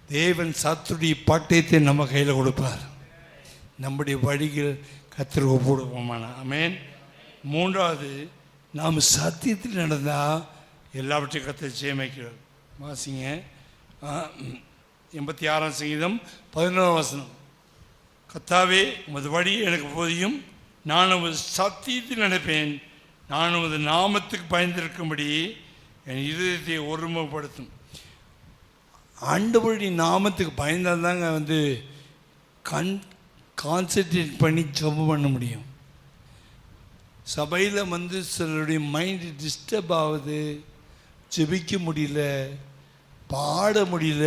தேவன் சத்துடைய பட்டயத்தை நம்ம கையில் கொடுப்பார். நம்முடைய வழிகள் கர்த்தர் ஒப்புடுவோமான. ஆமென். 3வது, நாம் சத்தியத்தில் நடந்தால் எல்லாவற்றையும் கர்த்தர் சேமிக்கிறார். வாசிங்க 86ஆம் சங்கீதம் 11ஆம் வசனம். கர்த்தாவே, உமது வழி எனக்கு போதியும், நான் உமது சத்தியத்தில் நடப்பேன். நான் உமது நாமத்துக்கு பயந்திருக்கும்படி என் இதயத்தை ஒருமுகப்படுத்தும். ஆண்டவருடைய நாமத்துக்கு பயந்தால் தாங்க கான்சன்ட்ரேட் பண்ணி ஜெபம் பண்ண முடியும். சபையில் சிலருடைய மைண்டு டிஸ்டர்ப் ஆகுது, ஜெபிக்க முடியல, பாட முடியல,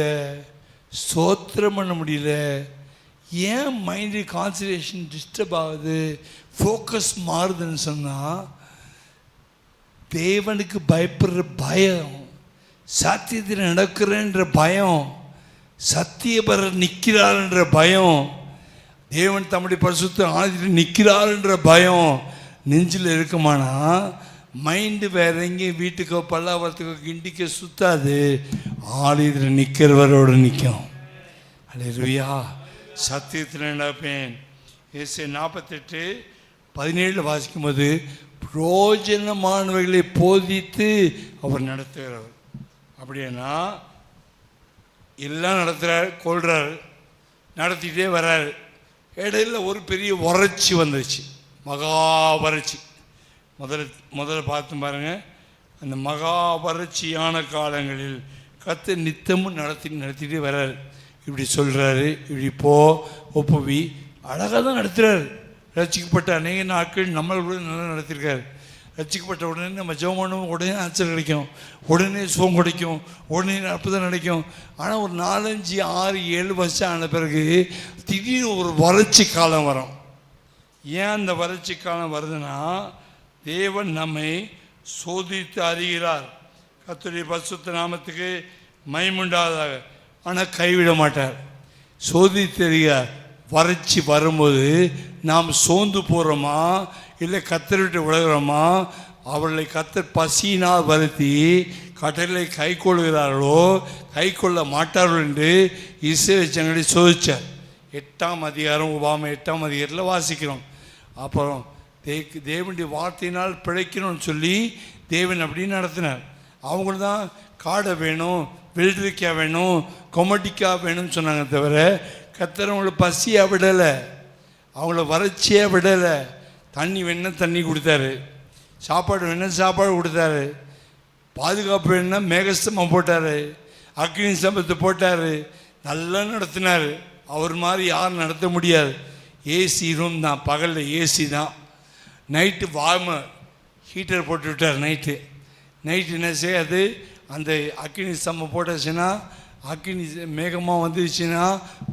ஸ்தோத்திரம் பண்ண முடியல. ஏன் மைண்டு கான்சன்ட்ரேஷன் டிஸ்டர்ப் ஆகுது, ஃபோக்கஸ் மாறுதுன்னு சொன்னால், தேவனுக்கு பயப்படுற பயம், சத்தியத்தில் நடக்கிறேன்ற பயம், சத்தியபரர் நிற்கிறார்ன்ற பயம், தேவன் தம்முடைய பரிசுத்த ஆதியில் நிற்கிறார்ன்ற பயம் நெஞ்சில் இருக்குமானா, மைண்டு வேற எங்கேயும் வீட்டுக்கோ பல்லாவரத்துக்கோ கிண்டிக்கோ சுத்தாது. ஆலயத்தில் நிற்கிறவரோடு நிற்கும். அல்லேலூயா. சத்தியத்தில் நடப்பேன். ஏசாயா 48:17 வாசிக்கும்போது, பிரோஜனமானவைகளை போதித்து அவர் நடத்துகிறவர். அப்படின்னா எல்லாம் நடத்துகிறார், கொள்கிறார், நடத்திக்கிட்டே வர்றார். இடையில் ஒரு பெரிய வறட்சி வந்துச்சு, மகா வறட்சி. முதல்ல பார்த்து பாருங்கள். அந்த மகா வறட்சியான காலங்களில் கர்த்தர் நித்தமும் நடத்திட்டு வர்றார். இப்படி சொல்கிறாரு, இப்படி ஒப்புவி அழகாக தான் நடத்துகிறார். ரசிக்கப்பட்ட அநேக நாட்கள் நம்மளோட நல்லா நடத்திருக்காரு. ரசிக்கப்பட்ட உடனே நம்ம ஜெபம் பண்ணுவோம், உடனே ஆச்சரியம் கிடைக்கும், உடனே சுகம் கிடைக்கும், உடனே அற்புதம் கிடைக்கும். ஆனால் ஒரு 4, 5, 6, 7 வருஷம் ஆன பிறகு திடீர்னு ஒரு வறட்சி காலம் வரும். ஏன் அந்த வறட்சி காலம் வருதுன்னா, தேவன் நம்மை சோதித்து அறிகிறார். கர்த்தருடைய பரிசுத்த நாமத்துக்கு மகிமையுண்டாவதாக. ஆனால் கைவிட மாட்டார். சோதித்து அறிகிறார். வறட்சி வரும்போது நாம் சோர்ந்து போகிறோமா, இல்லை கர்த்தரை விட்டு விலகிறோமா? அவர்களை கர்த்தர் பசியினால் வருத்தி கட்டளை கை கொள்கிறார்களோ கை கொள்ள மாட்டார்கள் என்று இஸ்ரவேல் ஜனங்களை சோதித்தார். 8ஆம் அதிகாரம், உபாகமம் 8ஆம் அதிகாரத்தில் வாசிக்கிறோம். அப்புறம் தேவனுடைய வார்த்தையினால் பிழைக்கணும்னு சொல்லி தேவன் அப்படின்னு நடத்தினார். அவங்களுக்கு தான் காடை வேணும், வெள்ளரிக்காய் வேணும், கொமட்டிக்காய் வேணும்னு சொன்னாங்க. தவிர கர்த்தர் அவங்கள பசியாக விடலை, அவங்கள வறட்சியாக விடலை. தண்ணி வேணுன்னா தண்ணி கொடுத்தாரு, சாப்பாடு வேணுன்னா சாப்பாடு கொடுத்தாரு, பாதுகாப்பு வேணுன்னா மேகஸ்தமாக போட்டார், அக்னி ஸ்தம்பத்தை போட்டார், நல்லா நடத்தினார். அவர் மாதிரி யாரும் நடத்த முடியாது. ஏசி ரூம் தான், பகலில் ஏசி தான். நைட்டு வார்மர் ஹீட்டர் போட்டு விட்டார். நைட்டு என்ன செய்யாது, அந்த அக்கினி ஸ்தம்பம் போட்டுச்சுன்னா, அக்கினி மேகமாக வந்துடுச்சுன்னா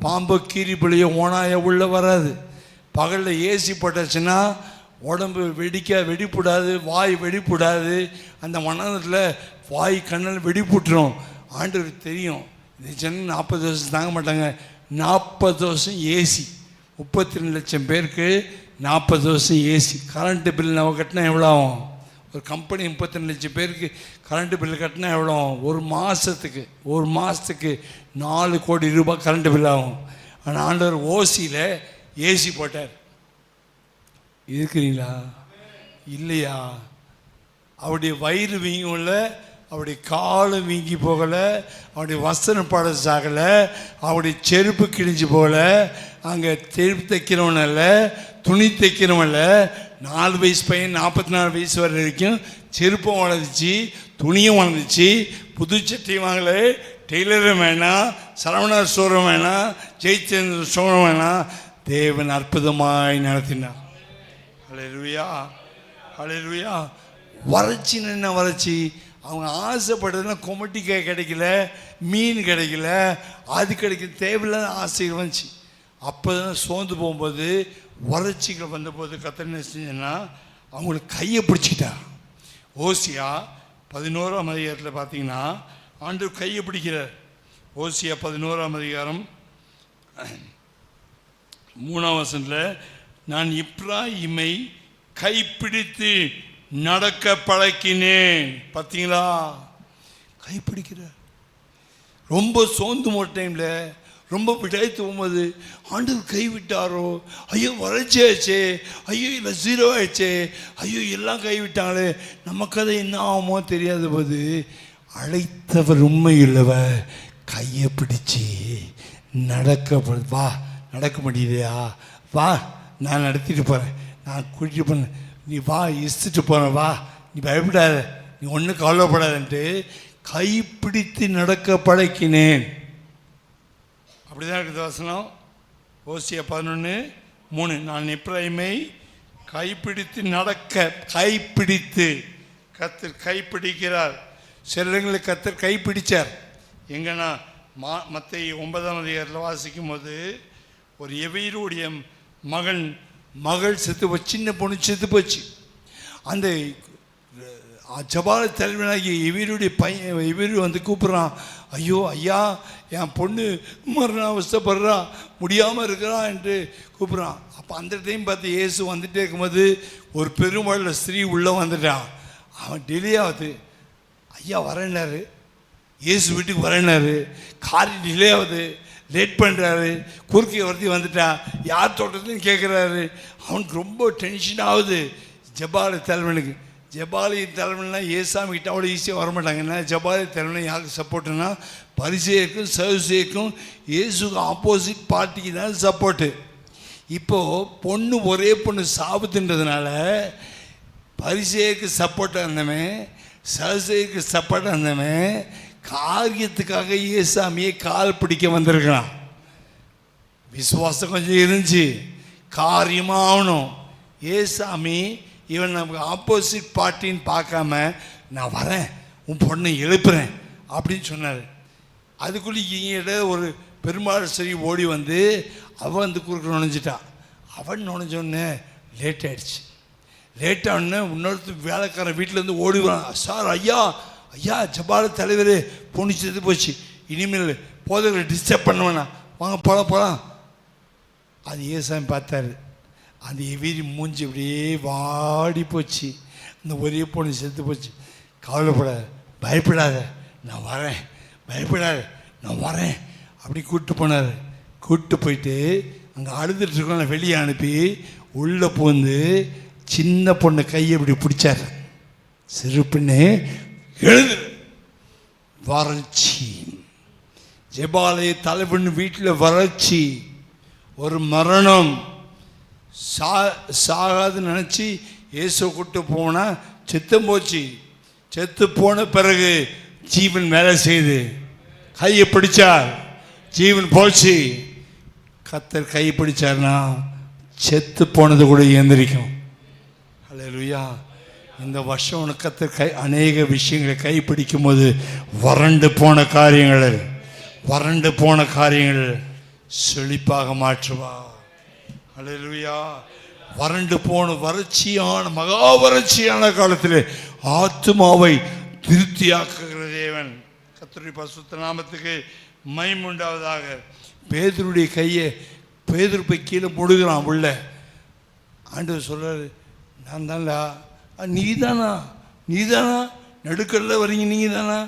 பாம்பு கீரிப்புளிய ஓனாய உள்ளே வராது. பகலில் ஏசி போட்டுச்சுன்னா உடம்பு வெடிப்படாது, வாய் வெடிப்படாது. அந்த மனதில் வாய் கண்ணில் வெடிப்புட்டுரும். ஆண்டவருக்கு தெரியும் இந்த ஜனம் 40 வருஷம் தாங்க மாட்டாங்க. 40 வருஷம் ஏசி, 32 லட்சம் பேருக்கு 40 வருஷம் ஏசி. கரண்ட்டு பில் நம்ம கட்டினா எவ்வளோ ஆகும்? ஒரு கம்பெனி 32 லட்சம் பேருக்கு கரண்ட்டு பில்லு கட்டினா எவ்வளோ ஆகும்? ஒரு மாதத்துக்கு 4 கோடி ரூபாய் கரண்ட்டு பில் ஆகும். ஆனால் ஆண்டவர் ஓசியில் ஏசி போட்டார். இருக்கிறீங்களா? இல்லையா? அவருடைய வயிறு வீங்கல, அவருடைய காலும் வீங்கி போகலை, அவருடைய வஸ்திரம் பழசாகலை, அவருடைய செருப்பு கிழிஞ்சு போகலை. அங்கே செருப்பு தைக்கிறவன் இல்லை, துணி தைக்கிறவன் இல்லை. 4 வயசு பையன் 44 வயசு வரை வரைக்கும் செருப்பும் வளர்ந்துச்சு, துணியும் வளர்ந்துச்சு. புது சட்டையும் வாங்கலை, டெய்லரும் வேணாம், சரவணர் ஸ்டோரும் வேணாம், ஜெயச்சந்திர ஸ்டோரும் வேணாம். தேவன் அற்புதமாய் நடத்தினார். ஹல்லேலூயா, ஹல்லேலூயா. வறட்சின்னு என்ன வறட்சி? அவங்க ஆசைப்பட்டதுன்னா கொமட்டிக்காய் கிடைக்கல, மீன் கிடைக்கல, அது கிடைக்கல, தேவையில்லாத ஆசைகள் வந்துச்சு. அப்போ தான் சோர்ந்து போகும்போது, வறட்சிகள் வந்தபோது கர்த்தர் என்ன செஞ்சேன்னா அவங்களுக்கு கையை பிடிச்சிக்கிட்டா. ஓசியா 11ஆம் அதிகாரத்தில் பார்த்தீங்கன்னா ஆண்டவர் கையை பிடிக்கிறார். ஓசியா 11ஆம் அதிகாரம் 3ஆம் வசனத்தில், நான் இப்ராஹிமை கைப்பிடித்து நடக்க பழக்கினேன். பார்த்தீங்களா? கைப்பிடிக்கிறார். ரொம்ப சோர்ந்து போன டைமில், ரொம்ப விடாய்த்து போகும்போது ஆண்டவர் கைவிட்டாரோ, ஐயோ வறட்சி ஆயிடுச்சே, ஐயோ இல்லை 0 ஆயிடுச்சே, ஐயோ எல்லாம் கைவிட்டாங்களே, நம்ம கதை என்ன ஆகுமோ தெரியாத போது அழைத்தவர் உண்மையுள்ளவர் கையை பிடிச்சி வா, நடக்க முடியுதையா, வா நான் நடத்திட்டு போகிறேன், நான் கூட்டிகிட்டு போனேன், நீ வா இசுட்டு போகிறேன், வா நீ பயப்படாத, நீ ஒன்றும் கவலைப்படாதன்ட்டு கைப்பிடித்து நடக்க பழக்கினேன். அப்படிதான் இருக்குது வசனம். ஓசியா 11:3, நான் எப்ராயிமை கைப்பிடித்து கைப்பிடித்து. கர்த்தர் கைப்பிடிக்கிறார். சிலங்களை கர்த்தர் கைப்பிடிச்சார். எங்கன்னா மத்தேயு 9ஆம் அதிகாரத்தில் வாசிக்கும் போது ஒரு எவீருடைய மகள் செத்து போச்சு, சின்ன பொண்ணு செத்து போச்சு. அந்த ஜபால தலைவனாகி எவீருடைய பையன் எவீரு கூப்பிட்றான், ஐயோ ஐயா என் பொண்ணு மரண அவஸ்தைப்படுறா, முடியாமல் இருக்கிறா என்று கூப்பிட்றான். அப்போ அந்த டைம் பார்த்து இயேசு வந்துட்டே இருக்கும்போது ஒரு பெருமள ஸ்திரீ உள்ளே வந்துட்டான். அவன் டிலே ஆகுது, ஐயா வரேன்னாரு, இயேசு வீட்டுக்கு வரேன்னாரு, காரி டிலே ஆகுது, லேட் பண்ணுறாரு, குறுக்கி ஒருத்தி வந்துட்டான், யார் தோட்டத்துலையும் கேட்குறாரு. அவனுக்கு ரொம்ப டென்ஷன் ஆகுது. ஜபால தலைவனுக்கு, ஜபாலி தலைவன்லாம் ஏசாமி கிட்ட அவ்வளோ ஈஸியாக வரமாட்டாங்க. என்ன ஜபாலி தலைவன் யாருக்கு சப்போர்ட்டுன்னா பரிசேயருக்கும் சதுசேயருக்கும் இயேசுக்கு ஆப்போசிட் பார்ட்டிக்கு தான் சப்போர்ட்டு. இப்போது பொண்ணு ஒரே பொண்ணு சாபத்துன்றதுனால பரிசேயருக்கு சப்போர்ட்டாக இருந்தவன், சதுசேயருக்கு சப்போர்ட்டாக இருந்தவன் காரியத்துக்காக ஏசாமியை கால் பிடிக்க வந்திருக்கிறான். விசுவாசம் கொஞ்சம் இருந்துச்சு, காரியமாக ஆகணும். ஏசாமி இவன் நமக்கு ஆப்போசிட் பார்ட்டின்னு பார்க்காம நான் வரேன், உன் பொண்ணை எழுப்புறேன் அப்படின்னு சொன்னார். அதுக்குள்ளே இங்கே ஒரு பெருமாள் சரி ஓடி வந்து அவன் குறுக்க நுழைஞ்சிட்டான். அவன் நுழைஞ்சோடனே லேட் ஆகிடுச்சு. லேட் ஆனோடனே இன்னொருத்தர் வேலைக்காரன் வீட்டிலேருந்து ஓடி வரான். சார் ஐயா ஐயா ஜபால தலைவர் பொண்ணு செத்து போச்சு, இனிமேல் போதவர்களை டிஸ்டர்ப் பண்ணுவேண்ணா, வாங்க போகலாம். அது ஏசாமி பார்த்தாரு. அந்த எவீரி மூஞ்சி அப்படியே வாடி போச்சு. அந்த ஒரே பொண்ணு செத்து போச்சு. கவலைப்படாத, பயப்படாத, நான் வரேன், பயப்படாத, நான் வரேன் அப்படி கூப்பிட்டு போனார். கூப்பிட்டு போயிட்டு அங்கே அழுதுட்டுருக்கோம் வெளியே அனுப்பி உள்ளே பூந்து சின்ன பொண்ணு கையை இப்படி பிடிச்சார். சிறு பெண்ணு எழுது. வறட்சி, ஜெபாலய தலைவன் வீட்டில் வறட்சி, ஒரு மரணம், சாகாதுன்னு நினச்சி இயேசு கூட்டு போனால் செத்தும் போச்சு. செத்து போன பிறகு ஜீவன் வேலை செய்து கையை பிடிச்சார், ஜீவன் போச்சு. கர்த்தர் கையை பிடிச்சார்னா செத்து போனது கூட எந்திரிக்கும். ஹல்லேலூயா. இந்த வருஷம் உனக்கு அநேக விஷயங்களை கைப்பிடிக்கும் போது வறண்டு போன காரியங்கள் செழிப்பாக மாற்றுவா. அல்லேலூயா. வறண்டு போன மகா வறட்சியான காலத்தில் ஆத்துமாவை திருப்தியாக்குகிற தேவன். கர்த்தருடைய பரிசுத்த நாமத்துக்கு மகிமை உண்டாவதாக. பேதுருடைய கையை பேதுரு போய் கீழே முடுகிறான் உள்ள. ஆண்டவர் சொல்றாரு, நான் தான்டா. நீதானா நடுக்கல்ல வரீங்க, நீங்கள் தானா?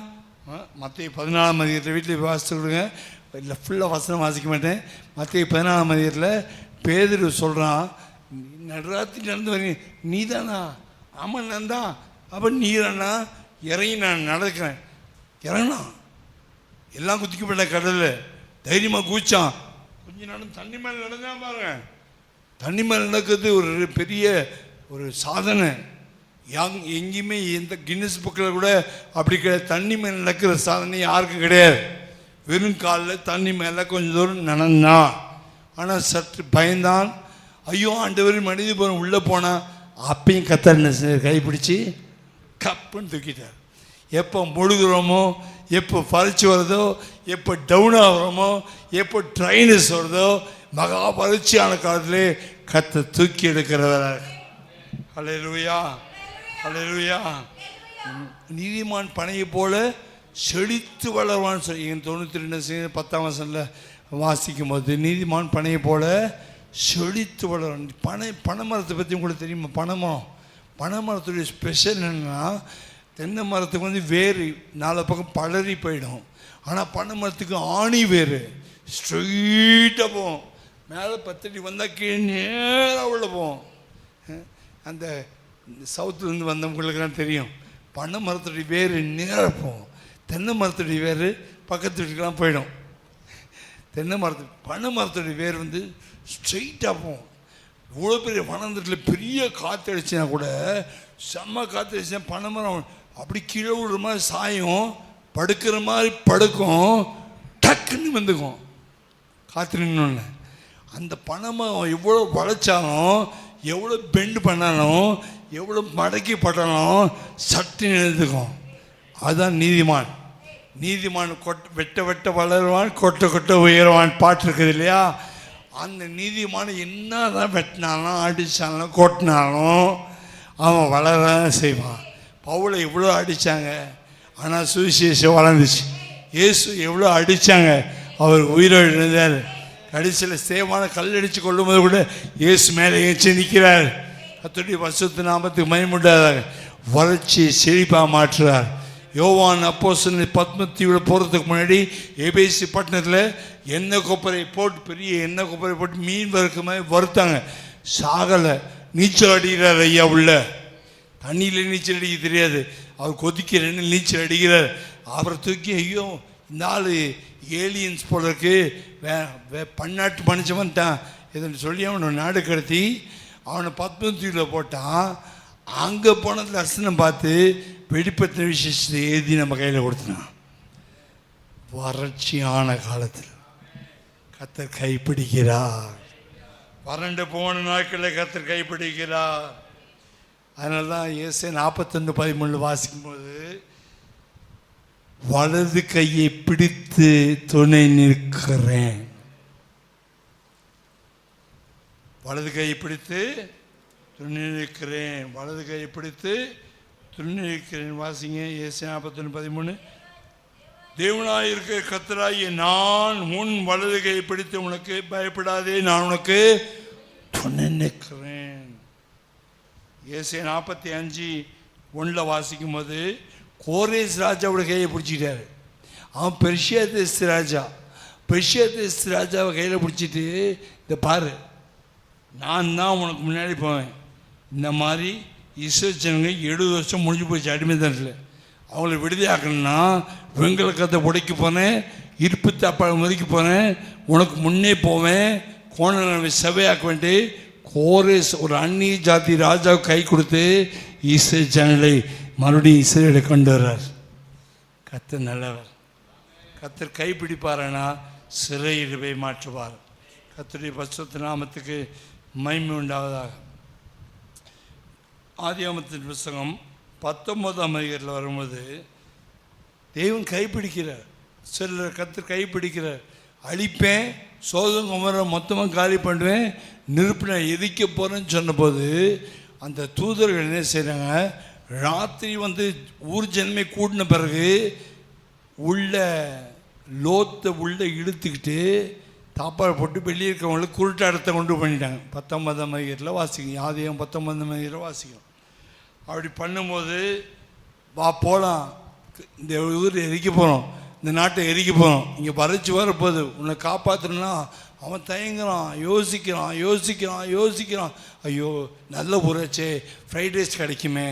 மத்திய 14ஆம் அதிகாரத்தில் வீட்டில் வாசித்து கொடுங்க, இல்லை ஃபுல்லாக வசனம் வாசிக்க மாட்டேன். மத்திய 14ஆம் அதிகாரத்தில் பேதுரு சொல்கிறான், நடுராத்திரி நடந்து வரீங்க, நீதானா? ஆமாம் நான் தான். அப்போ நீதானா? இறங்கி நான் நடக்கிறேன். இறங்கினா எல்லாம் குதிக்கப்பட்ட கடலில் தைரியமாக குதிச்சான். கொஞ்சம் நடந்து தண்ணி மேலே நடந்தான் பாருங்க. தண்ணி மேலே நடக்கிறது ஒரு பெரிய ஒரு சாதனை. எங்கேயுமே எந்த கின்னஸ் புக்கில் கூட அப்படி கிடையாது. தண்ணி மேலே நடக்கிற சாதனை யாருக்கும் கிடையாது. வெறும் காலில் தண்ணி மேலே கொஞ்சம் தூரம் நடந்தான். ஆனால் சற்று பயந்தான். ஐயோ ஆண்டவர் மனித போகிறோம் உள்ளே போனால் அப்பையும் கத்தர் கைப்பிடிச்சி கப்புன்னு தூக்கிட்டார். எப்போ முழுகிறோமோ, எப்போ பறிச்சு வருதோ, எப்போ டவுன் ஆகிறோமோ, எப்போ ட்ரைனஸ் வருதோ, மகா பரிட்சையான காலத்திலே கத்தை தூக்கி எடுக்கிறவர். அல்லேலூயா, அல்லேலூயா. நீதிமான் பனையை போல செழித்து வளர்வான்னு சொல்லி 92 10ஆம் வசனத்தில் வாசிக்கும் போது, நீதிமான் பனையை போல செழித்து வளரும். பனை மரத்தை பற்றி உங்களுக்கு தெரியுமா? பனை மரத்துடைய ஸ்பெஷல் என்னென்னா, தென்னை மரத்துக்கு வேறு 4 பக்கம் பளறி போயிடும். ஆனால் பனை மரத்துக்கு ஆணி வேறு ஸ்ட்ரெயிட்டாக போகும். மேலே 10 அடி வந்தால் கீழே நேராக உள்ள போகும். அந்த சவுத்துலேருந்து வந்தவங்களுக்கெல்லாம் தெரியும். பனை மரத்துடைய வேறு நேராக போகும். தென்னை மரத்துடைய வேறு பக்கத்து வீட்டுக்கெல்லாம் போயிடும். பனை மரத்துடைய வேர் ஸ்ட்ரெயிட்டாக போகும். இவ்வளோ பெரிய வனந்தத்தில் பெரிய காற்று அடிச்சுனா கூட, செம்ம காற்று அடிச்சுனா பனை மரம் அப்படி கீழே விடுற மாதிரி சாயும், படுக்கிற மாதிரி படுக்கும், டக்குன்னு வந்துக்கும் காற்று நின்னோன்னு. அந்த பனை மரம் எவ்வளோ வளைச்சாலும், எவ்வளோ பெண்டு பண்ணாலும், எவ்வளோ மடக்கி பட்டாலும் சட்டு நிறுத்துக்கும். அதுதான் நீதிமான். வெட்ட வெட்ட வளருவான், கொட்ட கொட்ட உயருவான் பாட்டு இருக்குது இல்லையா? அந்த நீதிமான என்ன தான் வெட்டினாலும் அடித்தாலும் கொட்டினாலும் அவன் வளர செய்வான். பவுலை எவ்வளோ அடித்தாங்க, ஆனால் சுவிசேஷம் வளர்ந்துச்சு. இயேசு எவ்வளோ அடித்தாங்க, அவர் உயிரோடு இருந்தார். கடைசியில் சேவான கல்லடித்து கொள்ளும்போது கூட இயேசு மேலே ஏற்றி நிற்கிறார். கர்த்தருடைய பரிசுத்த நாமத்துக்கு மகிமையுண்டாதாக. வறட்சியை செழிப்பாக மாற்றுறார். யோவான் அப்போஸ்தலன் பத்மத்தீவில் போகிறதுக்கு முன்னாடி எபேசி பட்டணத்தில் எண்ணெய் கொப்பரை போட்டு, பெரிய எண்ணெய் கொப்பரை போட்டு மீன் வறுக்க மாதிரி வறுத்தாங்க. சாகலை. நீச்சல் அடிக்கிறார் ஐயா உள்ள. தண்ணியில் நீச்சல் அடிக்க தெரியாது. அவர் கொதிக்கிறேன்னு நீச்சல் அடிக்கிறார். அவரை தூக்கி, ஐயோ இந்த ஆள் ஏலியன்ஸ் போல இருக்கு, பன்னாட்டு மனுஷன் தான் இதன்னு சொல்லி அவனை நாடு கடத்தி அவனை பத்மத்தீவில் போட்டான். அங்கே போன தரிசனம் பார்த்து வெளிப்பத்தின விசேஷத்தை எழுதி நம்ம கையில் கொடுத்தான். வறட்சியான காலத்தில் கர்த்தர் கைப்பிடிக்கிறார். வறண்டு போன நாட்களில் கர்த்தர் கைப்பிடிக்கிறார். அதனால தான் ஏசாயா 41:13 வாசிக்கும்போது, வலது கையை பிடித்து துணை நிற்கிறேன். வலது கையை பிடித்து துணை நிற்கிறேன். வலது கையை பிடித்து துணை நிற்கிறேன். வாசிங்க ஏசாயா 41:13. தேவனாய் இருக்கிற கர்த்தராகிய நான் உன் வலது கையை பிடித்து உனக்கு பயப்படாதே, நான் உனக்கு துணை நிற்கிறேன். ஏசாயா 45:1 வாசிக்கும் போது, கோரேஸ் ராஜாவோட கையை பிடிச்சிட்டாரு. அவன் பெர்ஷியா தேச ராஜா. பெர்ஷியா தேச ராஜாவை கையில் பிடிச்சிட்டு, இந்த பாரு, நான் தான் உனக்கு முன்னாடி போவேன். இந்த மாதிரி இஸ்ரேல் ஜனங்க 70 வருஷம் முடிஞ்சு போச்சு அடிமைத்தனத்தில். அவங்கள விடுதலையாக்கணும்னா வெங்கல கத்தை உடைக்க போனேன், இருப்பு தாப்பாளம் முறைக்கு போனேன், உனக்கு முன்னே போவேன், கோண சபையாக்க வேண்டி கோரேஸ் ஒரு அந்நிய ஜாதி ராஜாவுக்கு கை கொடுத்து இஸ்ரேல் ஜனங்களை மறுபடியும் இஸ்ரேலை கொண்டு வர்றார். கர்த்தர் நல்லவர். கர்த்தர் கைப்பிடிப்பாரனா சிறையிடுவை மாற்றுவார். கர்த்தருடைய பரிசுத்த நாமத்துக்கு மகிமை உண்டாவதாக. ஆதியாகமத்தின் புஸ்தகம் 19ஆம் அதிகாரத்தில் வரும்போது தேவன் கைப்பிடிக்கிறார். சிலர் கர்த்தர் கைப்பிடிக்கிறார். அழிப்பேன், சோதம் குமர மொத்தமாக காலி பண்ணுவேன், நெருப்பு நான் எரிக்க போகிறேன்னு சொன்னபோது அந்த தூதர்கள் என்ன செய்கிறாங்க, ராத்திரி வந்து ஊர் ஜனமே கூடின பிறகு உள்ள லோத்தை உள்ளே இழுத்துக்கிட்டு தாப்பாடு போட்டு வெளியே இருக்கிறவங்களுக்கு குருட்டாடத்தை கொண்டு பண்ணிட்டாங்க. 19ஆம் அதிகாரத்தில் வாசிக்கணும். ஆதியாகமம் 19ஆம் அதிகாரத்தில் வாசிக்கணும். அப்படி பண்ணும்போது வா போகலாம், இந்த ஊர் எரிக்க போகிறோம், இந்த நாட்டை எரிக்க போகிறோம், இங்கே வறட்சி வரப்போகுது, உன்னை காப்பாற்றணும்னா அவன் தயங்குறான், யோசிக்கிறான். ஐயோ நல்ல ஊராச்சே, ஃப்ரைட் ரைஸ் கிடைக்குமே,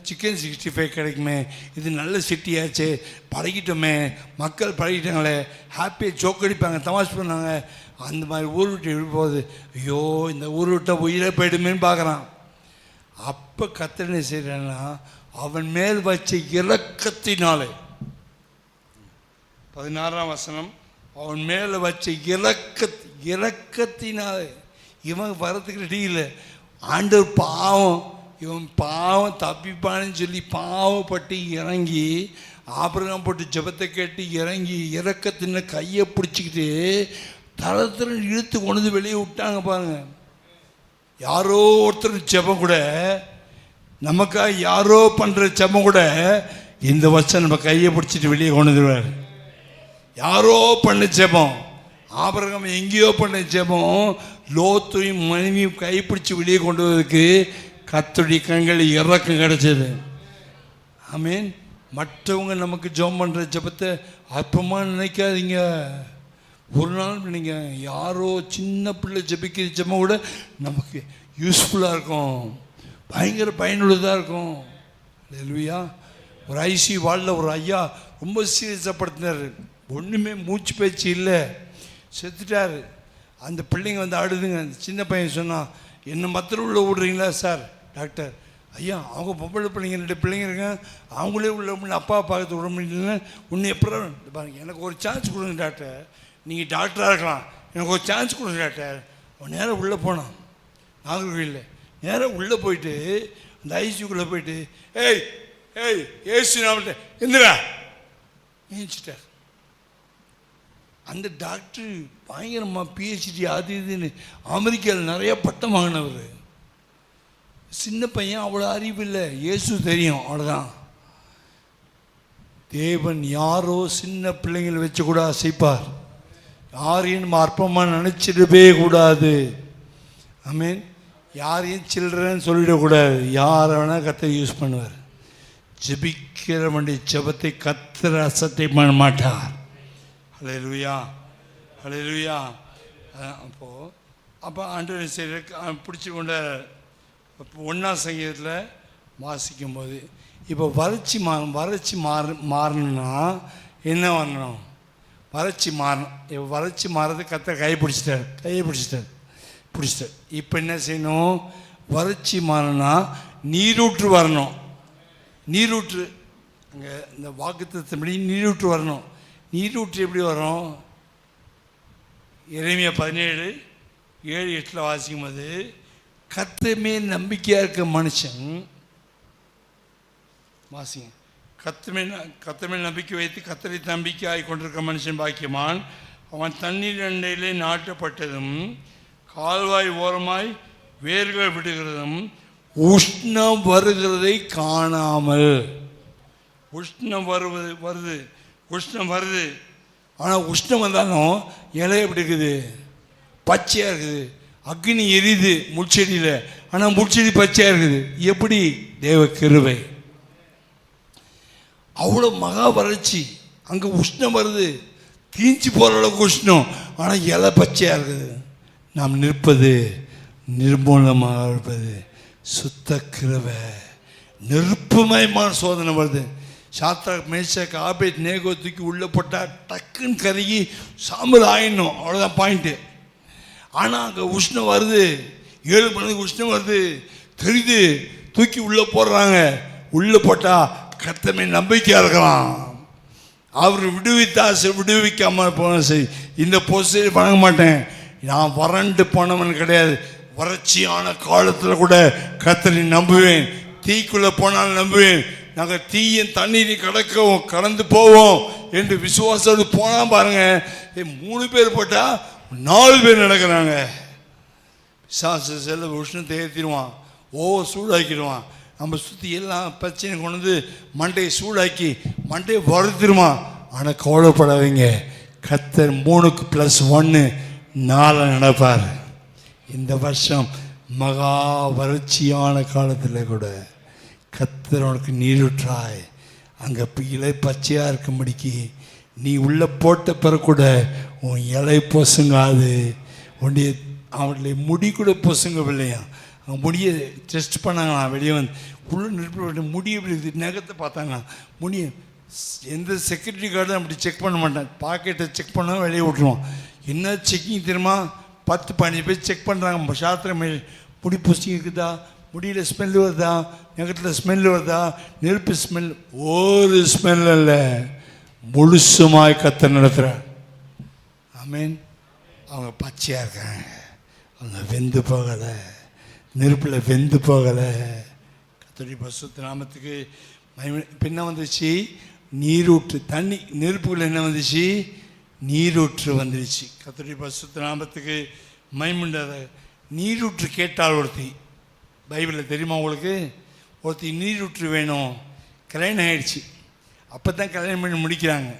சிக்கன் 65 கிடைக்குமே, இது நல்ல சிட்டியாச்சே, பழகிட்டோமே, மக்கள் பழகிட்டாங்களே, ஹாப்பியாக ஜோக் அடிப்பாங்க, தமாஷ் பண்ணாங்க, அந்த மாதிரி ஊர் விட்டு எப்படி போகுது, ஐயோ இந்த ஊர் விட்ட உயிரே போயிடுமேன்னு பார்க்குறான். அப்போ கர்த்தர் என்ன செய்கிறான்னா, அவன் மேல் வச்ச இரக்கத்தினாலே, 16ஆம் வசனம், அவன் மேலே வச்ச இரக்கத்தினாலே, இவன் வரத்துக்கு ரெடி இல்லை. ஆண்டவர் இவன் பாவம் தப்பிப்பான்னு சொல்லி பாவப்பட்டு இறங்கி ஆபிரகாம் போட்டு ஜெபத்தை கேட்டு இறங்கி இரக்கத்தின கையை பிடிச்சிக்கிட்டு தளத்தில் இழுத்து கொண்டு வெளியே விட்டாங்க பாருங்க. யாரோ ஒருத்தர் ஜெபம் கூட, நமக்காக யாரோ பண்ணுற ஜெபம் கூட இந்த வருஷம் நம்ம கையை பிடிச்சிட்டு வெளியே கொண்டு வந்துடுவார். யாரோ பண்ண ஜெபம், ஆபிரகாம் எங்கேயோ பண்ண ஜெபம், லோத்தையும் மனைவியும் கைப்பிடிச்சு வெளியே கொண்டு வரதுக்கு கர்த்தருடைய கண்களில் இறக்கம் கிடைச்சது. ஆமீன். மற்றவங்க நமக்கு ஜெபம் பண்ணுற ஜெபத்தை அற்பமாக நினைக்காதீங்க. ஒரு நாள் நீங்கள் யாரோ சின்ன பிள்ளை ஜெபிக்கிற ஜெபம் கூட நமக்கு யூஸ்ஃபுல்லாக இருக்கும், பயங்கர பயனுள்ளதாக இருக்கும். இல்லையா? ஒரு ஐசி வார்டில் ஒரு ஐயா ரொம்ப சீரியஸாக படுத்தினார். ஒன்றுமே மூச்சு பேச்சு இல்லை, செத்துட்டார். அந்த பிள்ளைங்க வந்து ஆடுதுங்க. அந்த சின்ன பையன் சொன்னான், என்ன மத்திர உள்ள விடுறீங்களா சார்? டாக்டர், ஐயா அவங்க பொம்பளை பிள்ளைங்க 2 பிள்ளைங்க இருக்காங்க, அவங்களே உள்ள முடியல, அப்பா பார்த்து விட முடியலன்னு உன்னை எப்போ பாருங்க, எனக்கு ஒரு சான்ஸ் கொடுங்க டாக்டர், நீங்கள் டாக்டராக இருக்கலாம், எனக்கு ஒரு சான்ஸ் கொடுங்க டாக்டர். அவன் நேராக உள்ளே போனான். நாகர்கோவிலில் நேராக உள்ளே போயிட்டு அந்த ஐசியூக்குள்ளே போயிட்டு, ஏய் ஏசு நாமத்தை எந்திரா ஏஞ்சிட்டார். அந்த டாக்டர் பயங்கரமாக பிஹெச்டி அது இதுன்னு அமெரிக்காவில் நிறையா பட்டம் வாங்கினவர். சின்ன பையன், அவ்வளோ அறிவு இல்லை, இயேசு தெரியும், அவ்வளோதான். தேவன் யாரோ சின்ன பிள்ளைங்களை வச்சு கூட அசைப்பார். யாரையும் நம்ம அற்பமாக நினச்சிடவே கூடாது. ஆமீன். யாரையும் சில்றன்னு சொல்லிடக்கூடாது. யாரை வேணால் கர்த்தர் யூஸ் பண்ணுவார். ஜெபிக்கிற வேண்டிய ஜெபத்தை கர்த்தர் அசட்டை பண்ண மாட்டார். ஹல்லேலூயா, ஹல்லேலூயா. அப்போ ஆண்டவர் சரி பிடிச்சி கொண்ட 1ஆம் சங்கீதத்தில் வாசிக்கும்போது, இப்போ வறட்சி மாறணும்னா என்ன வரணும்? வறட்சி மாறணும். இப்போ வறட்சி மாறது கர்த்தர் கையை பிடிச்சிட்டார். இப்போ என்ன செய்யணும்? வறட்சி மாறணும்னா நீரூற்று வரணும். நீரூற்று அங்கே இந்த வாக்குத்தத்தப்படி நீரூற்று வரணும். நீரூற்று எப்படி வரும்? எரேமியா 17:7-8 வாசிக்கும் போது, கர்த்தர் மேல் நம்பிக்கையாக இருக்க மனுஷன், வாசிங்க, கர்த்தர் மேல் நம்பிக்கை வைத்து கர்த்தரை நம்பிக்கையாகி கொண்டிருக்க மனுஷன் பாக்கியமான். அவன் தண்ணீர் அண்டையிலே நாட்டப்பட்டதும் கால்வாய் ஓரமாய் வேர்கள் விடுகிறதும் உஷ்ணம் வருகிறதை காணாமல். உஷ்ணம் வருது. ஆனால் உஷ்ணம் வந்தாலும் இலை எப்படி இருக்குது? பச்சையாக இருக்குது. அக்னி எரியுது முட்செடியில், ஆனால் முட்செடி பச்சையாக இருக்குது. எப்படி? தேவ கிருபை. அவ்வளோ மகா வறட்சி, அங்கே உஷ்ணம் வருது, தீஞ்சு போகிற அளவுக்கு உஷ்ணம், ஆனால் இலை பச்சையாக இருக்குது. நாம் நிற்பது, நிர்மூலமாக இருப்பது சுத்த கிருபை. நெருப்புமயமான சோதனை வருது. சாத்ராக், மேஷாக், ஆபேத்நேகோ தூக்கி உள்ளே போட்டால் டக்குன்னு கருகி சாம்பல் ஆயிடணும், அவ்வளோதான் பாயிண்ட்டு. ஆனால் அங்கே உஷ்ணம் வருது, 7 மணிக்கு உஷ்ணம் வருது, தெரியுது, தூக்கி உள்ளே போடுறாங்க. உள்ளே போட்டால் கர்த்தர் நம்பிக்கையாக இருக்கலாம். அவர் விடுவித்தா விடுவிக்காமல் போன சரி, இந்த பொசிஷன் வணங்க மாட்டேன். நான் வறண்டு போனவன் கிடையாது. வறட்சியான காலத்தில் கூட கர்த்தரை நம்புவேன். தீக்குள்ள போனாலும் நம்புவேன். நாங்கள் தீயின் தண்ணீரை கடந்து போவோம் என்று விசுவாசத்தோடு போனால் பாருங்க, 3 பேர் போட்டால் 4 பேர் நடக்கிறாங்க. பிசாசு செல்ல உஷ்ணத்தை ஏற்றிடுவான், சூடாக்கிடுவான். நம்ம சுற்றி எல்லாம் பிரச்சனை கொண்டு வந்து மண்டையை சூடாக்கி மண்டையை வறுத்துருவான். ஆனால் கவலைப்படாதீங்க, கர்த்தர் 3+1 4 நடப்பார். இந்த வருஷம் மகா வறட்சியான காலத்தில் கூட கர்த்தர் உனக்கு நீரூற்றாய். அங்கே இலை பச்சையாக இருக்கும்படிக்கு நீ உள்ளே போட்ட பிறகு கூட உன் இலை பொசுங்காது. அவனுடைய முடி கூட பொசுங்கவில்லையா? அவங்க முடியை டெஸ்ட் பண்ணாங்களாம். வெளியே வந்து உள்ள நிறுத்தி முடி எப்படி இருக்குது நகத்தை பார்த்தாங்க. முடியை எந்த செக்யூரிட்டி கார்டும் அப்படி செக் பண்ண மாட்டான். பாக்கெட்டை செக் பண்ணால் வெளியே விட்டுருவான். என்ன செக்கிங் தெரியுமா? 10-15 பேர் செக் பண்ணுறாங்க. சாத்திரம் முடி பொசிங் இருக்குதா, முடியில் ஸ்மெல்லு வருதா, நகத்தில் ஸ்மெல்லு வருதா, நெருப்பு ஸ்மெல், ஒரு ஸ்மெல் இல்லை. முழுசுமாய் கர்த்தர் நடத்துகிறார். ஆமீன். அவங்க பச்சையாக இருக்காங்க, அவங்க வெந்து போகலை, நெருப்பில் வெந்து போகலை. கர்த்தருடைய பரிசுத்த நாமத்துக்கு என்ன வந்துச்சு? நீரூற்று. தண்ணி நெருப்புக்குள்ள என்ன வந்துச்சு? நீரூற்று வந்துடுச்சு. கர்த்தருடைய பரிசுத்த நாமத்துக்கு மைமுண்டாத. நீரூற்று கேட்டால் ஒருத்தி, பைபிளில் தெரியுமா உங்களுக்கு? ஒருத்தி நீரூற்று வேணும், கல்யாணம் ஆகிடுச்சு. அப்போ தான் கல்யாணம் பண்ணி முடிக்கிறாங்க.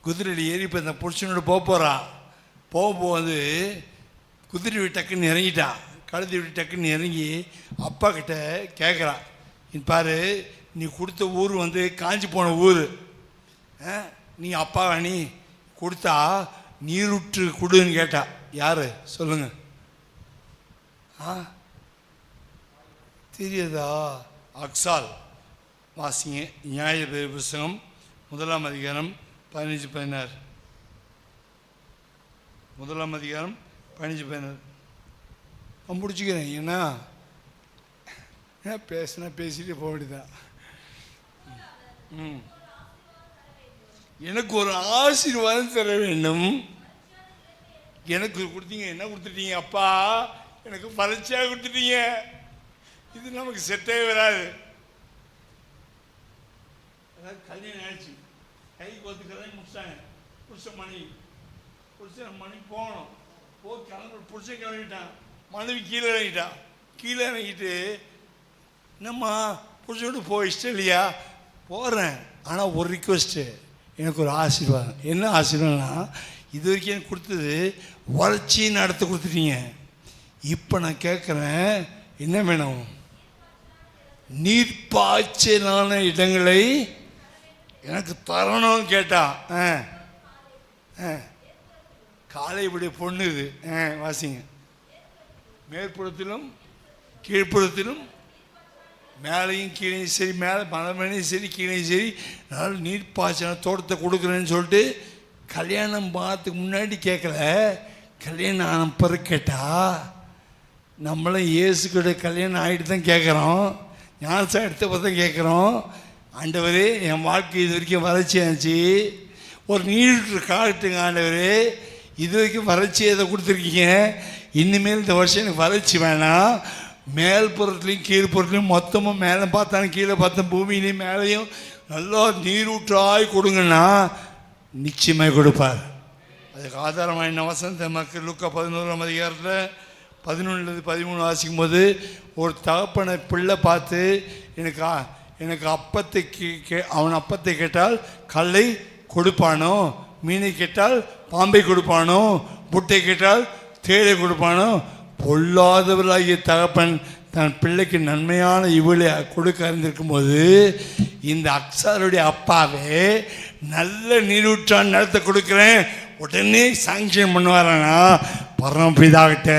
குதிரையில் ஏறி இப்போ இந்த புருஷனோட போகிறா. போகும்போது குதிரை டக்குன்னு இறங்கிட்டான். கழுதி விட்டு டக்குன்னு இறங்கி அப்பா கிட்ட கேட்குறான், பாரு நீ கொடுத்த ஊர் வந்து காஞ்சி போன ஊர், நீ அப்பா நீ கொடுத்தா நீரூற்று கொடுன்னு கேட்டா. யார் சொல்லுங்க? தெரியாதா? அக்சால். வாசிங்க நியாயாதிபதி புஸ்தகம் 1ஆம் அதிகாரம் 15-16. 1ஆம் அதிகாரம் 15-16. நான் முடிச்சுக்கிறேன். ஏன்னா பேசினா பேசிட்டு போக வேண்டியதான். எனக்கு ஒரு ஆசீர்வாதம் தர வேண்டும். எனக்கு கொடுத்தீங்க, என்ன கொடுத்துட்டீங்க அப்பா? எனக்கு பரீட்சையாக கொடுத்துட்டீங்க. இது நமக்கு செட்டே வராது. அதாவது கல்யாணம் ஆயிடுச்சு, கை கோத்துக்கிறதான் முடிச்சாங்க. புருஷன் மணி போகணும். கிளம்பு புருஷன் கிளம்பிட்டான், மனைவி கீழே இறங்கிட்டான். கீழே இறங்கிட்டு என்னம்மா புருஷனோடு போய் இஷ்டம் இல்லையா? போகிறேன், ஆனால் ஒரு ரிக்வெஸ்ட்டு, எனக்கு ஒரு ஆசீர்வாதம். என்ன ஆசீர்வாதம்னா, இது வரைக்கும் எனக்கு கொடுத்தது வறட்சின்னு நடத்த கொடுத்துட்டீங்க. இப்போ நான் கேட்குறேன், என்ன வேணும்? நீர்ப்பாய்ச்சலான இடங்களை எனக்கு தரணும்னு கேட்டான். காலையுடைய பொண்ணு இது. வாசிங்க. மேற்புறத்திலும் கீழ்ப்புறத்திலும், மேலேயும் கீழையும் சரி, மேலே மலைமேலையும் சரி கீழையும் சரி, அதனால் நீர்ப்பாய்ச்சல் தோட்டத்தை கொடுக்குறேன்னு சொல்லிட்டு கல்யாணம் பார்த்துக்கு முன்னாடி கேட்கல, கல்யாணம் ஆன பிறகு கேட்டா. நம்மளும் இயேசுக்கிட்ட கல்யாணம் ஆகிட்டு தான் கேட்குறோம், ஞானசாரம் எடுத்த போது தான் கேட்குறோம். ஆண்டவரே என் வாழ்க்கை இது வரைக்கும் வறட்சி ஆச்சு, ஒரு நீரூற்று காட்டுங்க ஆண்டவரே. இது வரைக்கும் வறட்சி எதை கொடுத்துருக்கீங்க, இனிமேல் இந்த வருஷம் எனக்கு வறட்சி வேணாம். மேல்புறத்துலையும் கீழ்ப்புறத்துலையும் மொத்தமும் மேலே பார்த்தாலும் கீழே பார்த்தா பூமியிலையும் மேலேயும் நல்லா நீரூற்றாய் கொடுங்கன்னா நிச்சயமாக கொடுப்பார். அதுக்கு ஆதாரமாக என்ன வசனத்தை மக்கள் லூக்கா 11ஆம் அதிகாரத்தில் 11-13 வாசிக்கும் போது, ஒரு தகப்பனை பிள்ளை பார்த்து எனக்கு அப்பத்தை அவன் அப்பத்தை கேட்டால் கல்லை கொடுப்பானோ, மீனை கேட்டால் பாம்பை கொடுப்பானோ, புட்டை கேட்டால் தேடை கொடுப்பானோ? பொல்லாதவர்களாகிய தகப்பன் தன் பிள்ளைக்கு நன்மையான இவளை கொடுக்க அறிந்திருக்கும் போது, இந்த அக்சாருடைய அப்பாவே நல்ல நீரூற்றான் நிலத்தை கொடுக்குறேன் உடனே சாங்ஷன் பண்ணுவாரானா? பரமபிதாகிட்ட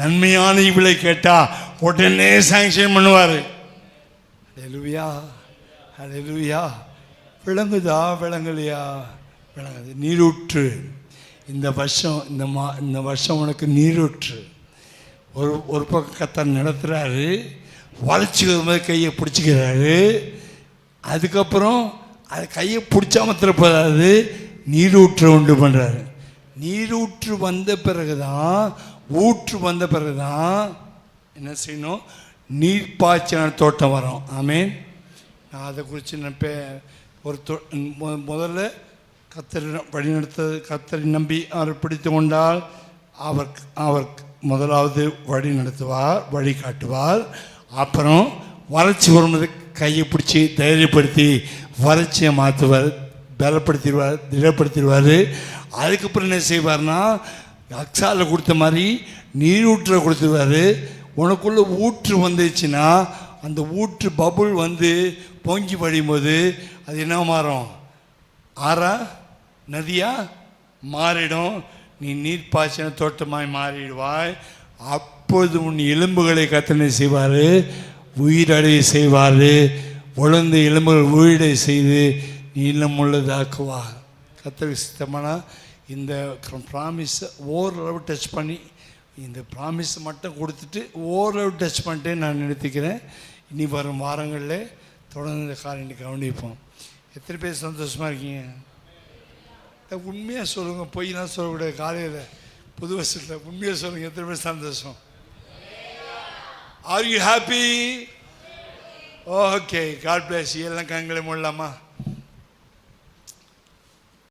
நன்மையான இவளை கேட்டா உடனே சாங்ஷன் பண்ணுவார். ஹல்லேலூயா, ஹல்லேலூயா. விளங்குதா? விளங்கலையா? விளங்குது. நீரூற்று. இந்த வருஷம் உனக்கு நீரூற்று. ஒரு பக்கம் கர்த்தர் நடத்துகிறாரு, வளைச்சி வரும்போது கையை பிடிச்சிக்கிறாரு. அதுக்கப்புறம் அது கையை பிடிச்சாம திருப்பதாது நீரூற்று உண்டு பண்ணுறாரு. நீரூற்று வந்த பிறகு தான், ஊற்று வந்த பிறகு தான் என்ன செய்யணும்? நீர்ப்பாய்ச்சின தோட்டம் வரும். ஆமேன். நான் அதை குறித்து நினைப்பேன். ஒரு முதல்ல கர்த்தர் வழிநடத்தது, கர்த்தரை நம்பி அவர் பிடித்து கொண்டால் அவர் முதலாவது வழி நடத்துவார், வழி காட்டுவார். அப்புறம் வறட்சி வரும்போது கையை பிடிச்சி தைரியப்படுத்தி வறட்சியை மாற்றுவார், பலப்படுத்திடுவார், திடப்படுத்திடுவார். அதுக்கப்புறம் என்ன செய்வார்னா, அக்ஸாவில் கொடுத்த மாதிரி நீரூற்றை கொடுத்துருவார். உனக்குள்ளே ஊற்று வந்துச்சுன்னா அந்த ஊற்று பபுள் வந்து பொங்கி வழியும்போது அது என்ன மாறும்? ஆறா நதியா மாறிடும். நீ நீர்ப்பாய்ச்சின தோட்டமாய் மாறிடுவாய். அப்பொழுது உன் எலும்புகளை கத்தனை செய்வார், உயிரடைய செய்வார். உழந்த எலும்புகள் உயிரை செய்து நீளம் உள்ளதாக்குவார். கத்தருக்கு சித்தமானா இந்த ப்ராமிஸை ஓரளவு டச் பண்ணி, இந்த ப்ராமிஸை மட்டும் கொடுத்துட்டு ஓரளவு டச் பண்ணிட்டு நான் நிறுத்திக்கிறேன். இனி வரும் வாரங்களில் தொடர்ந்து இந்த காரியத்தை கவனிப்போம். எத்தனை பேர் சந்தோஷமாக இருக்கீங்க? உண்மையாக சொல்லுங்கள், பொய்லாம் சொல்லக்கூடாது. காலையில் புது வருஷத்தில் உண்மையாக சொல்லுங்கள். எத்தனை பேர் சந்தோஷம்? Are you happy? Okay, God bless you. எல்லாம் கண்களை மூடலாமா?